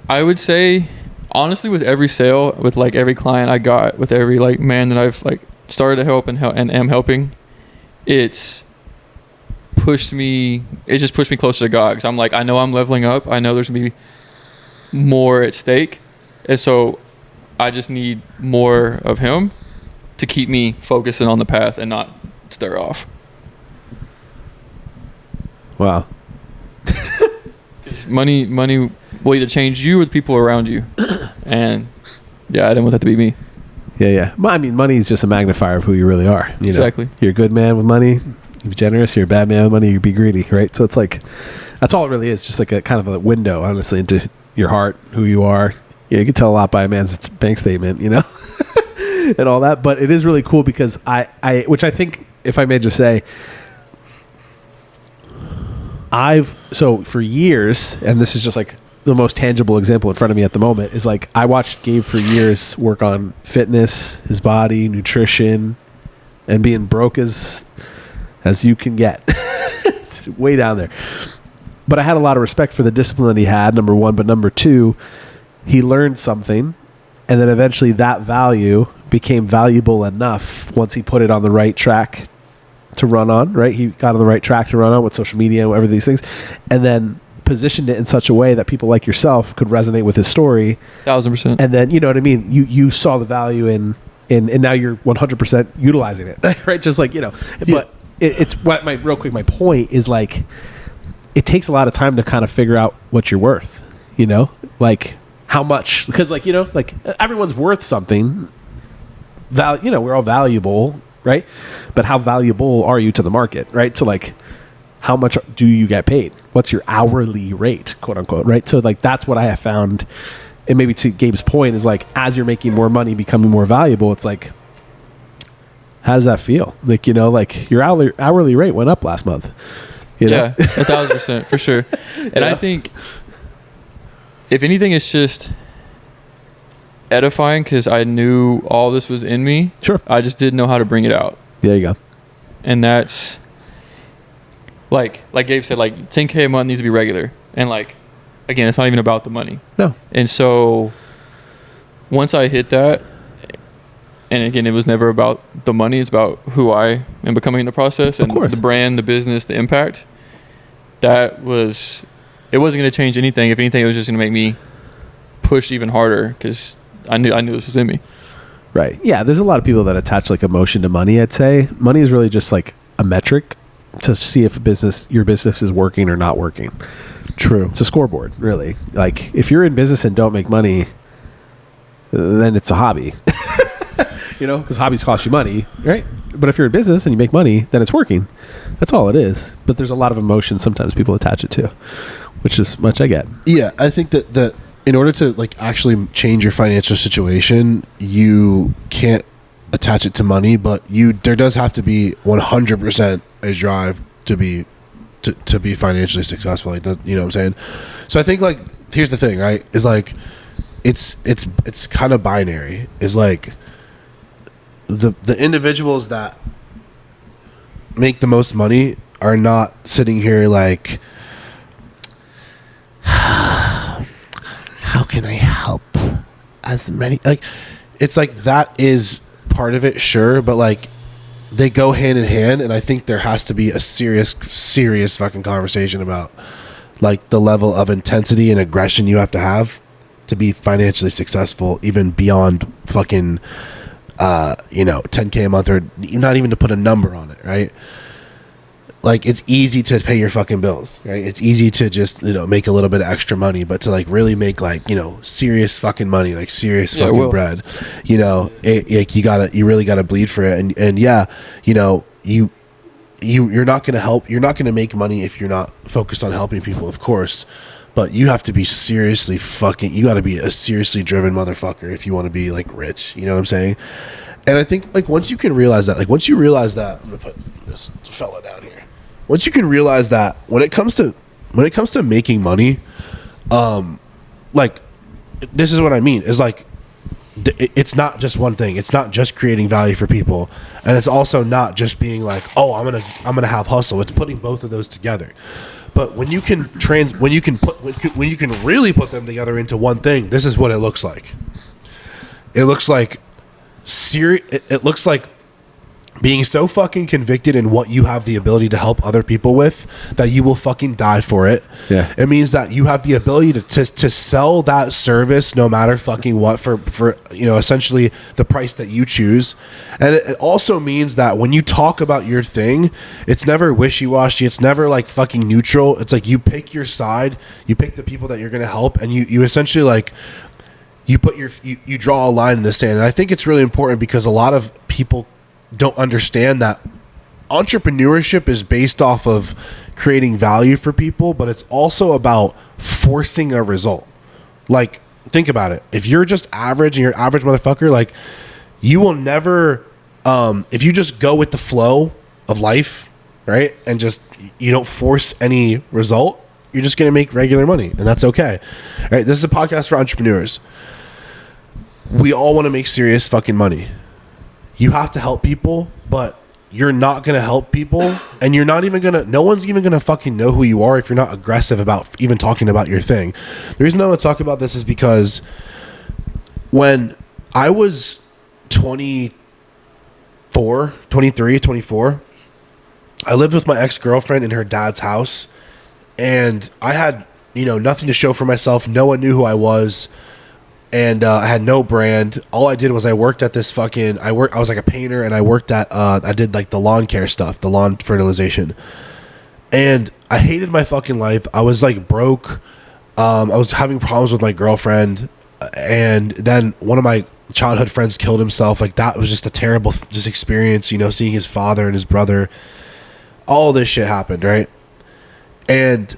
I would say, honestly, with every sale, with like every client I got, with every like man that I've like started to help and am helping, it's just pushed me closer to God. Because I'm like, I know I'm leveling up. I know there's gonna be more at stake, and so I just need more of Him to keep me focusing on the path and not stir off. Wow. Money will either change you or the people around you, and yeah, I didn't want that to be me. Yeah. I mean, money is just a magnifier of who you really are. You know? Exactly. You're a good man with money. You're generous. You're a bad man with money. You be greedy, right? So it's like, that's all it really is. Just like a kind of a window, honestly, into your heart, who you are. Yeah, you can tell a lot by a man's bank statement, you know, and all that. But it is really cool because which I think, if I may just say, so for years, and this is just like the most tangible example in front of me at the moment, is like I watched Gabe for years work on fitness, his body, nutrition, and being broke as you can get. It's way down there. But I had a lot of respect for the discipline he had, number one. But number two, he learned something, and then eventually that value became valuable enough once he put it on the right track to run on, right? He got on the right track to run on with social media and whatever these things, and then positioned it in such a way that people like yourself could resonate with his story. 1000%. And then, you know what I mean? You saw the value in and now you're 100% utilizing it, right? Just like, you know, but it's what my point is, like, it takes a lot of time to kind of figure out what you're worth, you know, like how much, because like, you know, like everyone's worth something. You know, we're all valuable, right? But how valuable are you to the market, right? So like, how much do you get paid? What's your hourly rate, quote unquote, right? So like, that's what I have found. And maybe to Gabe's point is like, as you're making more money, becoming more valuable, it's like, how does that feel? Like, you know, like your hourly rate went up last month. You know? Yeah, 1000% for sure. And Yeah. I think if anything, it's just edifying because I knew all this was in me. Sure. I just didn't know how to bring it out. There you go. And that's like Gabe said, like 10K a month needs to be regular. And like, again, it's not even about the money. No. And so once I hit that, and again, it was never about the money. It's about who I am becoming in the process, and the brand, the business, the impact. It wasn't going to change anything. If anything, it was just going to make me push even harder because I knew this was in me. Right. Yeah. There's a lot of people that attach like emotion to money. I'd say money is really just like a metric to see if your business is working or not working. True. It's a scoreboard, really. Like if you're in business and don't make money, then it's a hobby. You know, because hobbies cost you money, right? But if you're in business and you make money, then it's working. That's all it is. But there's a lot of emotion sometimes people attach it to, which is much I get. Yeah, I think that in order to like actually change your financial situation, you can't attach it to money, but there does have to be 100% a drive to be financially successful. Like, you know what I'm saying? So I think like here's the thing, right? Is like it's kind of binary. Is like the individuals that make the most money are not sitting here like, how can I help as many, like, it's like that is part of it, sure, but like they go hand in hand, and I think there has to be a serious fucking conversation about like the level of intensity and aggression you have to be financially successful, even beyond fucking 10K a month, or not even to put a number on it, right? Like it's easy to pay your fucking bills, right? It's easy to just, make a little bit of extra money, but to like really make like, serious fucking money, like serious fucking bread, you really gotta bleed for it. And yeah, you're not gonna make money if you're not focused on helping people, of course. but you have to be seriously fucking, you got to be a seriously driven motherfucker if you want to be like rich. You know what I'm saying? And I think like once you can realize that, I'm gonna put this fella down here. Once you can realize that when it comes to making money, like this is what I mean is like it's not just one thing. It's not just creating value for people, and it's also not just being like, oh, I'm gonna have hustle. It's putting both of those together. But when you can really put them together into one thing, this is what it looks like. It looks like it looks like being so fucking convicted in what you have the ability to help other people with that you will fucking die for it. Yeah. It means that you have the ability to sell that service no matter fucking what for essentially the price that you choose. And it also means that when you talk about your thing, it's never wishy-washy. It's never like fucking neutral. It's like you pick your side, you pick the people that you're going to help, and you essentially like you draw a line in the sand. And I think it's really important because a lot of people don't understand that entrepreneurship is based off of creating value for people, but it's also about forcing a result. Like, think about it. If you're just average and you're average motherfucker, like you will never, if you just go with the flow of life, right? And just, you don't force any result, you're just going to make regular money, and that's okay. Right? This is a podcast for entrepreneurs. We all want to make serious fucking money. You have to help people, but you're not going to help people, and you're not even going to, no one's even going to fucking know who you are if you're not aggressive about even talking about your thing. The reason I want to talk about this is because when I was 23, 24, I lived with my ex-girlfriend in her dad's house, and I had, nothing to show for myself. No one knew who I was. And I had no brand. All I did was I worked at this I was like a painter, and I worked at, I did like the lawn care stuff, the lawn fertilization. And I hated my fucking life. I was like broke. I was having problems with my girlfriend. And then one of my childhood friends killed himself. Like that was just a terrible just experience, seeing his father and his brother. All this shit happened, right? And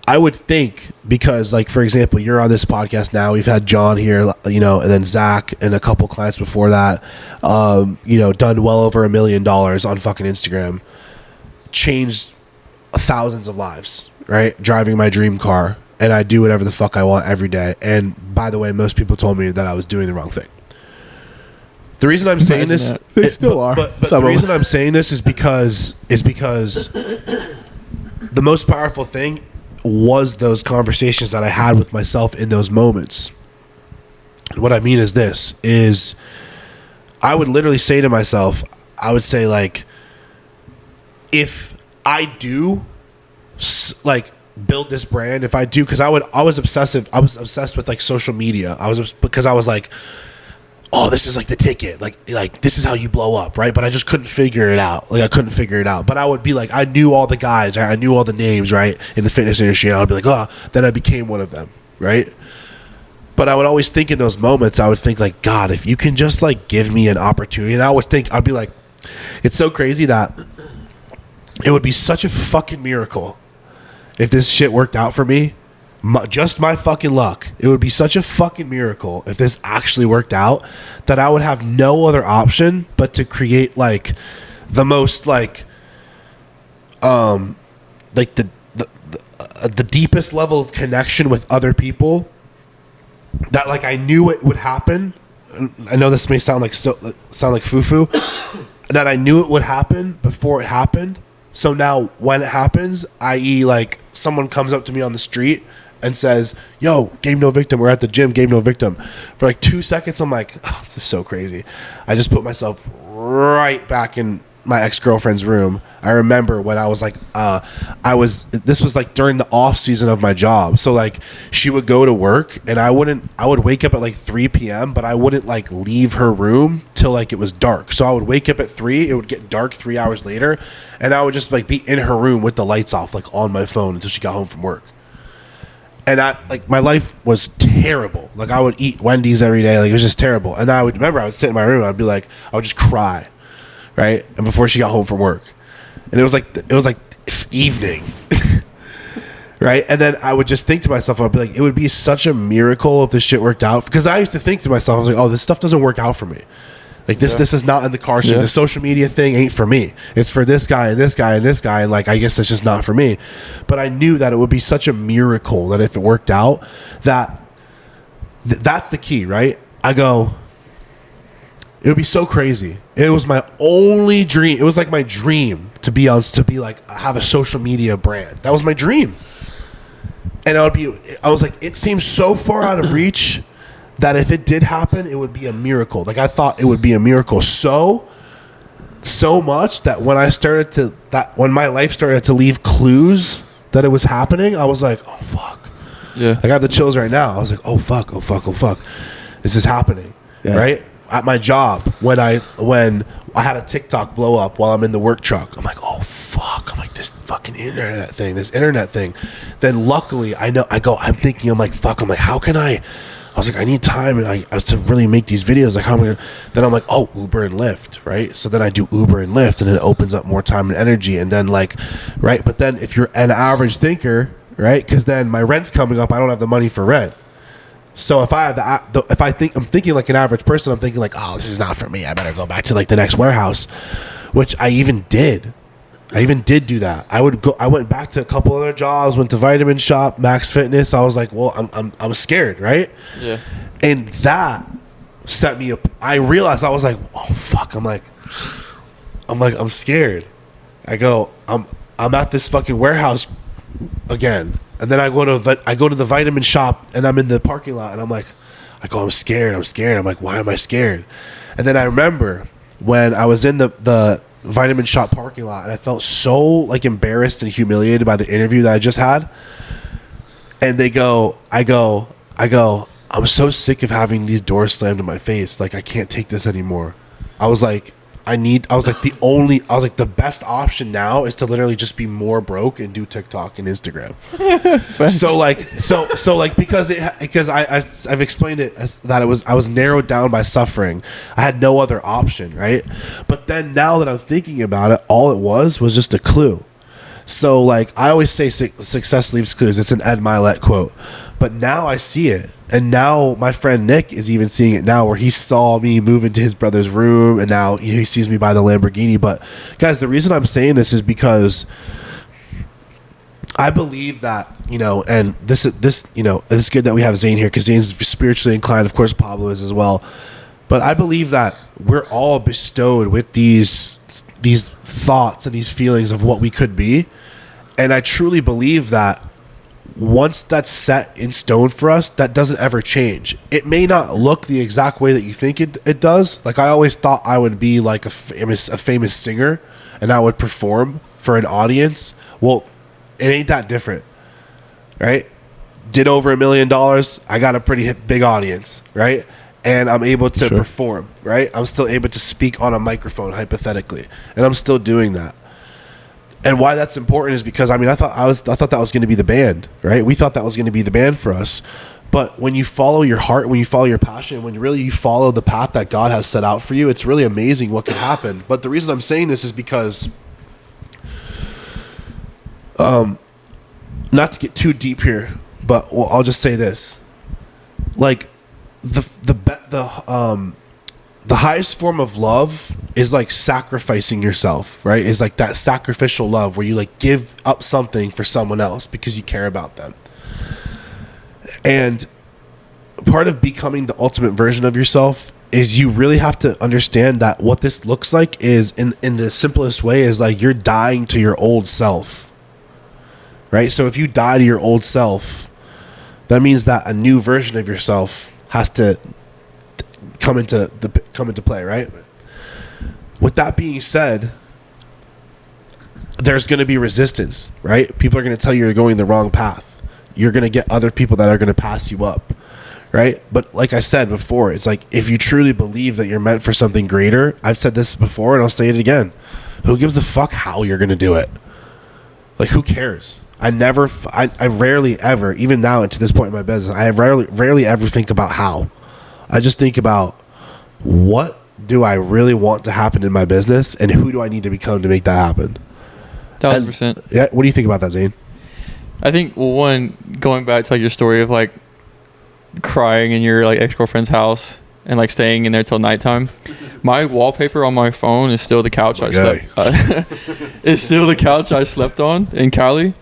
I would think, because like, for example, you're on this podcast now, we've had John here, and then Zach and a couple clients before that, done well over $1 million on fucking Instagram, changed thousands of lives, right? Driving my dream car, and I do whatever the fuck I want every day. And by the way, most people told me that I was doing the wrong thing. The reason I'm saying this, they still are. But the reason I'm saying this is because the most powerful thing was those conversations that I had with myself in those moments. And what I mean is this, is I would literally say to myself, I would say like, if I do like build this brand, if I do, because I was obsessed with like social media. Because I was like, oh, this is like the ticket, like this is how you blow up, right? But I just couldn't figure it out. Like I couldn't figure it out. But I would be like, I knew all the guys, right? I knew all the names, right, in the fitness industry, and I would be like, oh, then I became one of them, right? But I would always think in those moments, I would think like, God, if you can just like give me an opportunity, and I'd be like, it's so crazy that it would be such a fucking miracle if this shit worked out for me. Just my fucking luck. It would be such a fucking miracle if this actually worked out, that I would have no other option but to create like the most like the deepest level of connection with other people, that like I knew it would happen. I know this may sound like foo-foo, that I knew it would happen before it happened. So now when it happens, i.e. like someone comes up to me on the street and says, yo, game no victim, we're at the gym, game no victim. For like 2 seconds, I'm like, oh, this is so crazy. I just put myself right back in my ex-girlfriend's room. I remember when I was like, this was like during the off season of my job. So like she would go to work, and I would wake up at like 3 p.m., but I wouldn't like leave her room till like it was dark. So I would wake up at 3, it would get dark 3 hours later, and I would just like be in her room with the lights off, like on my phone until she got home from work. And my life was terrible. Like I would eat Wendy's every day. Like it was just terrible. And I would sit in my room, and I would just cry. Right. And before she got home from work, and it was like evening. Right. And then I would just think to myself, I'd be like, it would be such a miracle if this shit worked out. Because I used to think to myself, I was like, oh, this stuff doesn't work out for me. Like this is not in the car. The social media thing ain't for me. It's for this guy and this guy and this guy. And like, I guess that's just not for me. But I knew that it would be such a miracle that if it worked out, that that's the key, right? I go, it would be so crazy. It was my only dream. It was like my dream to be like, have a social media brand. That was my dream. And I was like, it seems so far out of reach that if it did happen, it would be a miracle. Like I thought it would be a miracle so much that when my life started to leave clues that it was happening, I was like, oh fuck. Yeah. Like I have the chills right now. I was like, oh fuck. This is happening. Yeah. Right? At my job, when I had a TikTok blow up while I'm in the work truck, I'm like, oh fuck. I'm like, this fucking internet thing. Then luckily I'm like, fuck. I'm like, how can I was like, I need time and to really make these videos. Like, how am I gonna? Then I'm like, oh, Uber and Lyft, right? So then I do Uber and Lyft, and it opens up more time and energy. And then right? But then if you're an average thinker, right? Because then my rent's coming up, I don't have the money for rent. So if I have I'm thinking like an average person, I'm thinking like, oh, this is not for me. I better go back to like the next warehouse, which I even did. I even did do that. I went back to a couple other jobs, went to Vitamin Shop, Max Fitness. I was like, well, I'm scared, right? Yeah. And that set me up. I realized I was like, oh fuck. I'm scared. I'm at this fucking warehouse again. And then I go to the Vitamin Shop and I'm in the parking lot and I'm scared. I'm like, why am I scared? And then I remember when I was in the Vitamin Shop parking lot and I felt so like embarrassed and humiliated by the interview that I just had. And I go, I'm so sick of having these doors slammed in my face. Like, I can't take this anymore. I was like, the best option now is to literally just be more broke and do TikTok and Instagram. because I've explained it as that I was narrowed down by suffering. I had no other option, right? But then now that I'm thinking about it, all it was just a clue. So like I always say, success leaves clues. It's an Ed Milet quote. But now I see it. And now my friend Nick is even seeing it now, where he saw me move into his brother's room and now he sees me buy the Lamborghini. But guys, the reason I'm saying this is because I believe that, and this it's good that we have Zane here because Zane's spiritually inclined. Of course, Pablo is as well. But I believe that we're all bestowed with these thoughts and these feelings of what we could be. And I truly believe that once that's set in stone for us, that doesn't ever change. It may not look the exact way that you think it does. Like I always thought I would be like a famous singer and I would perform for an audience. Well, it ain't that different, right? Did over $1 million. I got a pretty big audience, right? And I'm able to perform, right? I'm still able to speak on a microphone, hypothetically, and I'm still doing that. And why that's important is because I thought that was going to be the band, right? We thought that was going to be the band for us. But when you follow your heart, when you follow your passion, when you follow the path that God has set out for you, it's really amazing what can happen. But the reason I'm saying this is because, not to get too deep here, but I'll just say this: like the highest form of love is like sacrificing yourself, right? Is like that sacrificial love where you like give up something for someone else because you care about them. And part of becoming the ultimate version of yourself is you really have to understand that what this looks like is in the simplest way is like you're dying to your old self, right? So if you die to your old self, that means that a new version of yourself has to come into play, right? With that being said, there's going to be resistance, right? People are going to tell you you're going the wrong path. You're going to get other people that are going to pass you up, right? But like I said before, it's like if you truly believe that you're meant for something greater, I've said this before and I'll say it again. Who gives a fuck how you're going to do it? Like, who cares? I rarely ever, even now to this point in my business, I rarely ever think about how. I just think about what do I really want to happen in my business and who do I need to become to make that happen? 1,000%. Yeah. What do you think about that, Zane? I think, well, one, going back to like your story of like crying in your like ex-girlfriend's house and like staying in there till nighttime. My wallpaper on my phone is still the couch I slept. It's still the couch I slept on in Cali.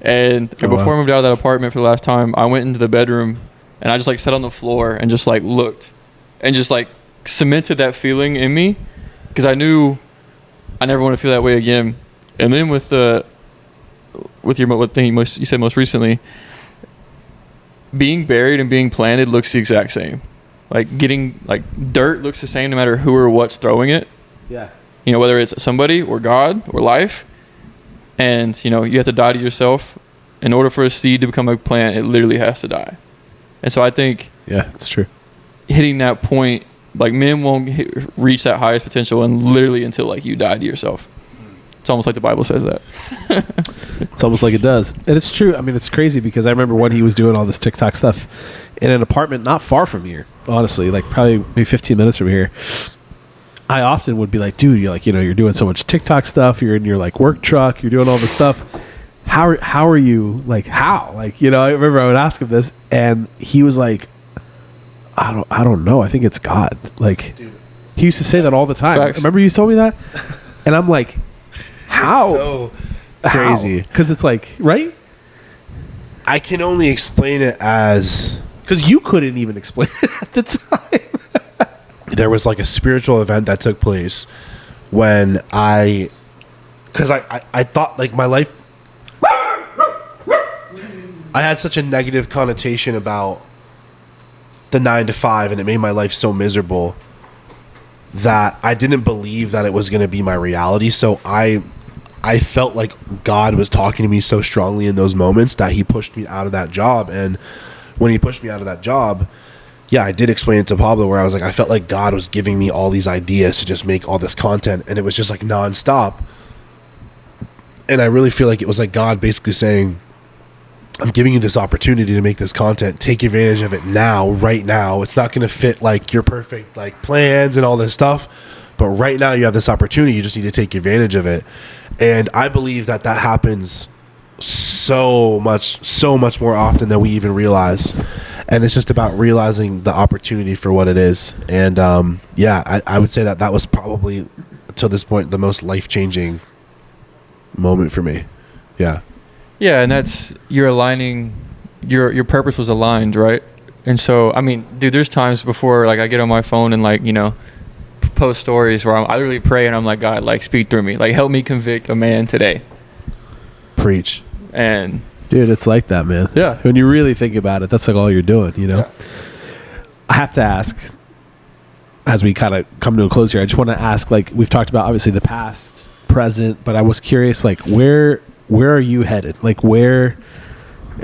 And before I moved out of that apartment for the last time, I went into the bedroom and I just like sat on the floor and just like looked and just like cemented that feeling in me, because I knew I never want to feel that way again. And then with what thing you said most recently, being buried and being planted looks the exact same. Like getting like dirt looks the same no matter who or what's throwing it. Yeah. You know, whether it's somebody or God or life. And, you know, you have to die to yourself. In order for a seed to become a plant, it literally has to die. And so I think... Yeah, it's true. Hitting that point, like men won't reach that highest potential and literally until like you die to yourself. It's almost like the Bible says that. It's almost like it does. And it's true. I mean, it's crazy because I remember when he was doing all this TikTok stuff in an apartment not far from here, honestly, like probably maybe 15 minutes from here. I often would be like, dude, you're like, you know, you're doing so much TikTok stuff. You're in your like work truck. You're doing all this stuff. How are you like, how? Like, you know, I remember I would ask him this and he was like, I don't know. I think it's God. Like, dude, he used to say that all the time. Facts. Remember you told me that? And I'm like, how? It's so crazy. Because it's like, right? I can only explain it as... Because you couldn't even explain it at the time. There was like a spiritual event that took place when I thought like my life... I had such a negative connotation about the 9 to 5, and it made my life so miserable that I didn't believe that it was going to be my reality. So I felt like God was talking to me so strongly in those moments that he pushed me out of that job. And when he pushed me out of that job, yeah, I did explain it to Pablo where I was like, I felt like God was giving me all these ideas to just make all this content, and it was just like nonstop. And I really feel like it was like God basically saying, I'm giving you this opportunity to make this content. Take advantage of it now, right now. It's not going to fit like your perfect like plans and all this stuff, but right now you have this opportunity. You just need to take advantage of it. And I believe that happens so much more often than we even realize. And it's just about realizing the opportunity for what it is. And I would say that was probably, to this point, the most life-changing moment for me. Yeah. Yeah, and that's, you're aligning, your purpose was aligned, right? And so, I mean, dude, there's times before, like, I get on my phone and, like, you know, post stories where I literally pray and I'm like, God, like, speak through me. Like, help me convict a man today. Preach. And... Dude, it's like that, man. Yeah. When you really think about it, that's like all you're doing, you know? Yeah. I have to ask, as we kind of come to a close here, I just want to ask, like, we've talked about, obviously, the past, present, but I was curious, like, where are you headed? Like, where...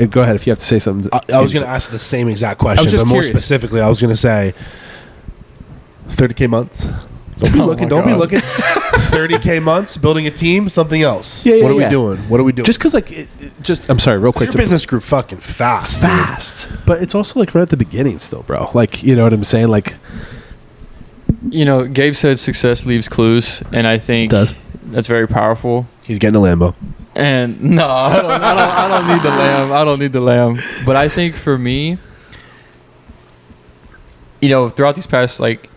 Go ahead if you have to say something. I was going to ask the same exact question, but more specifically, I was going to say 30K months. Don't be looking. Don't be looking. 30K months, building a team, something else. Yeah, what are we doing? What are we doing? Just because, like, I'm sorry, real quick. Your business grew fucking fast. But it's also, like, right at the beginning still, bro. Like, you know what I'm saying? Like, you know, Gabe said success leaves clues, and I think that's very powerful. He's getting a Lambo. And no, I don't need the lamb. I don't need the lamb. But I think for me, you know, throughout these past like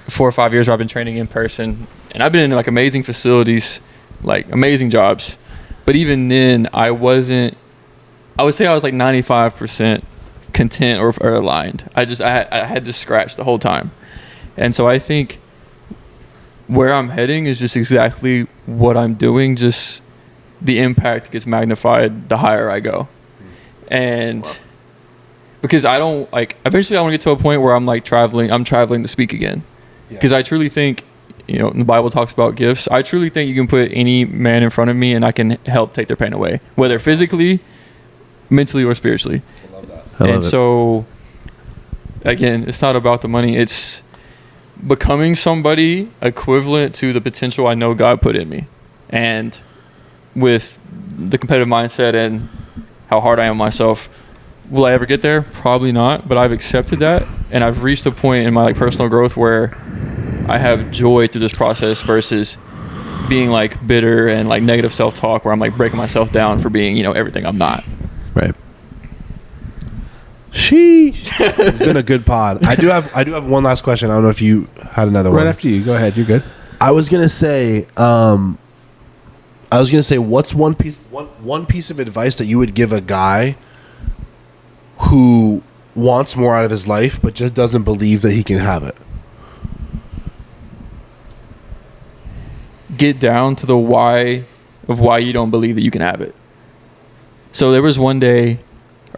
4 or 5 years where I've been training in person, and I've been in like amazing facilities, like amazing jobs. But even then, I would say I was like 95% content or aligned. I had to scratch the whole time. And so I think where I'm heading is just exactly what I'm doing, just the impact gets magnified the higher I go. And because I don't like, eventually I want to get to a point where I'm traveling to speak again. Because I truly think, you know, the Bible talks about gifts. I truly think you can put any man in front of me and I can help take their pain away, whether physically, mentally, or spiritually. I love that. And so, again, it's not about the money. It's becoming somebody equivalent to the potential I know God put in me. And with the competitive mindset and how hard I am myself, will I ever get there? Probably not, but I've accepted that, and I've reached a point in my like personal growth where I have joy through this process versus being like bitter and like negative self-talk where I'm like breaking myself down for being, you know, everything I'm not. Right. Sheesh. It's been a good pod. I do have one last question. I don't know if you had another one. Right after you. Go ahead. You're good. I was gonna say, what's one piece of advice that you would give a guy who wants more out of his life but just doesn't believe that he can have it? Get down to the why of why you don't believe that you can have it. So there was one day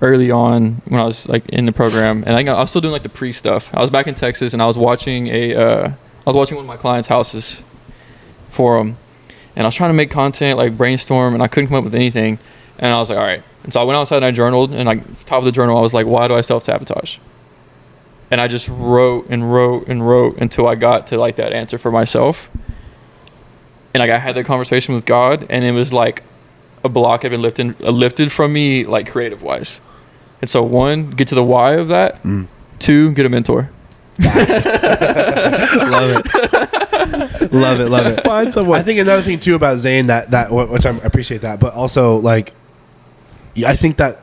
early on when I was like in the program, and I was still doing like the pre stuff. I was back in Texas, and I was watching one of my clients' houses for them, and I was trying to make content, like brainstorm, and I couldn't come up with anything. And I was like, all right. And so I went outside and I journaled, and like top of the journal, I was like, why do I self-sabotage? And I just wrote and wrote and wrote until I got to like that answer for myself. And like I had that conversation with God, and it was like a block had been lifted from me, like creative wise. And so 1, get to the why of that. 2, get a mentor. Love it. Find someone. I think another thing too about Zane that which I appreciate that, but also like I think that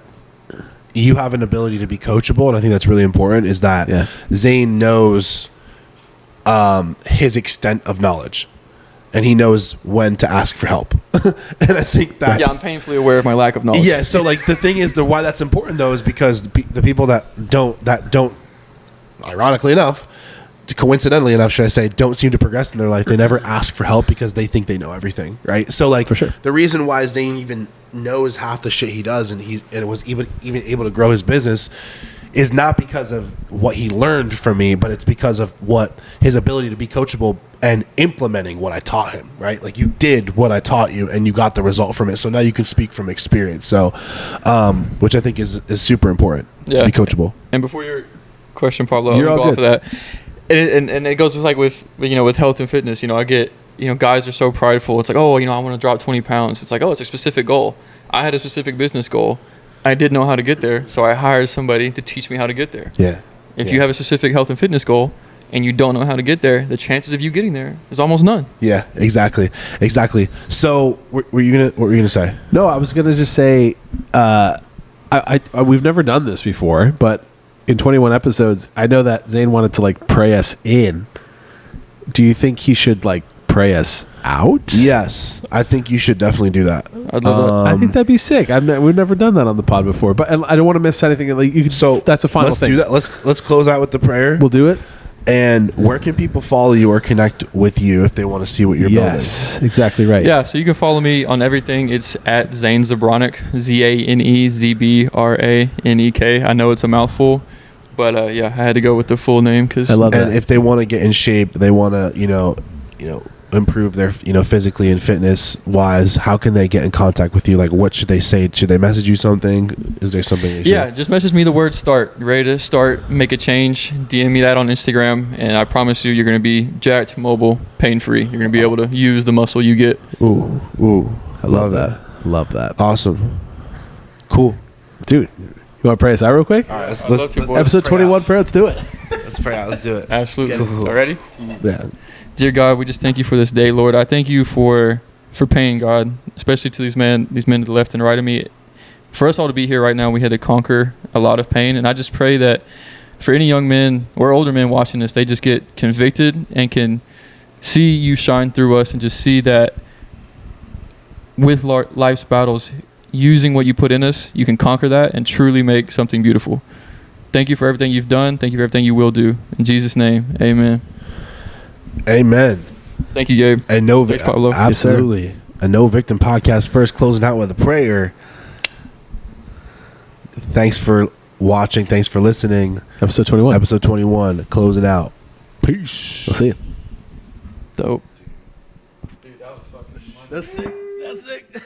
you have an ability to be coachable, and I think that's really important. Is that Zane knows his extent of knowledge, and he knows when to ask for help. And I think that I'm painfully aware of my lack of knowledge. Yeah. So like the thing is, the why that's important though is because the people that don't, ironically enough, coincidentally enough, should I say, don't seem to progress in their life. They never ask for help because they think they know everything, right? So like, for sure, the reason why Zane even knows half the shit he does, and was even able to grow his business, is not because of what he learned from me, but it's because of what his ability to be coachable and implementing what I taught him, right? Like you did what I taught you and you got the result from it. So now you can speak from experience. So, which I think is super important to be coachable. And before your question, Pablo, you're I'll all go good. off of that. And it goes with like with health and fitness. I get, guys are so prideful. It's like, oh, I want to drop 20 pounds. It's like, oh, it's a specific goal. I had a specific business goal. I didn't know how to get there, so I hired somebody to teach me how to get there. Yeah. If you have a specific health and fitness goal and you don't know how to get there, the chances of you getting there is almost none. Yeah, exactly. So, what were you gonna say? No, I was gonna just say, we've never done this before, but in 21 episodes, I know that Zane wanted to like pray us in. Do you think he should like pray us out? Yes, I think you should definitely do that. I'd love that. I think that'd be sick. We've never done that on the pod before, but I don't want to miss anything. Like you could, so that's a final let's thing. do that. Let's close out with the prayer. We'll do it. And where can people follow you or connect with you if they want to see what you're building? Yes, exactly right. Yeah, so you can follow me on everything. It's at Zane Zbranek, ZaneZbranek. I know it's a mouthful, but I had to go with the full name because I love that. And if they want to get in shape, they want to improve their physically and fitness wise, how can they get in contact with you? Like, what should they say? Should they message you something? Is there something they should? Just message me the word start. Ready to start, make a change. DM me that on Instagram, and I promise you're going to be jacked, mobile, pain free. You're going to be able to use the muscle you get. Ooh, I love that. Love that. Awesome. Cool, dude. You want to pray us out real quick? All right, let's episode 21 prayer. Let's do it. Let's pray out. Let's do it. Absolutely. Cool. All ready? Yeah. Dear God, we just thank you for this day, Lord. I thank you for pain, God, especially to these men to the left and right of me. For us all to be here right now, we had to conquer a lot of pain. And I just pray that for any young men or older men watching this, they just get convicted and can see you shine through us and just see that with life's battles, using what you put in us, you can conquer that and truly make something beautiful. Thank you for everything you've done. Thank you for everything you will do. In Jesus' name, amen. Amen. Thank you, Gabe. And Thanks, Pablo. Absolutely. Yes, a No Victim podcast first, closing out with a prayer. Thanks for watching. Thanks for listening. Episode 21. Episode 21, closing out. Peace. We'll see you. Dope. That's sick. That's sick.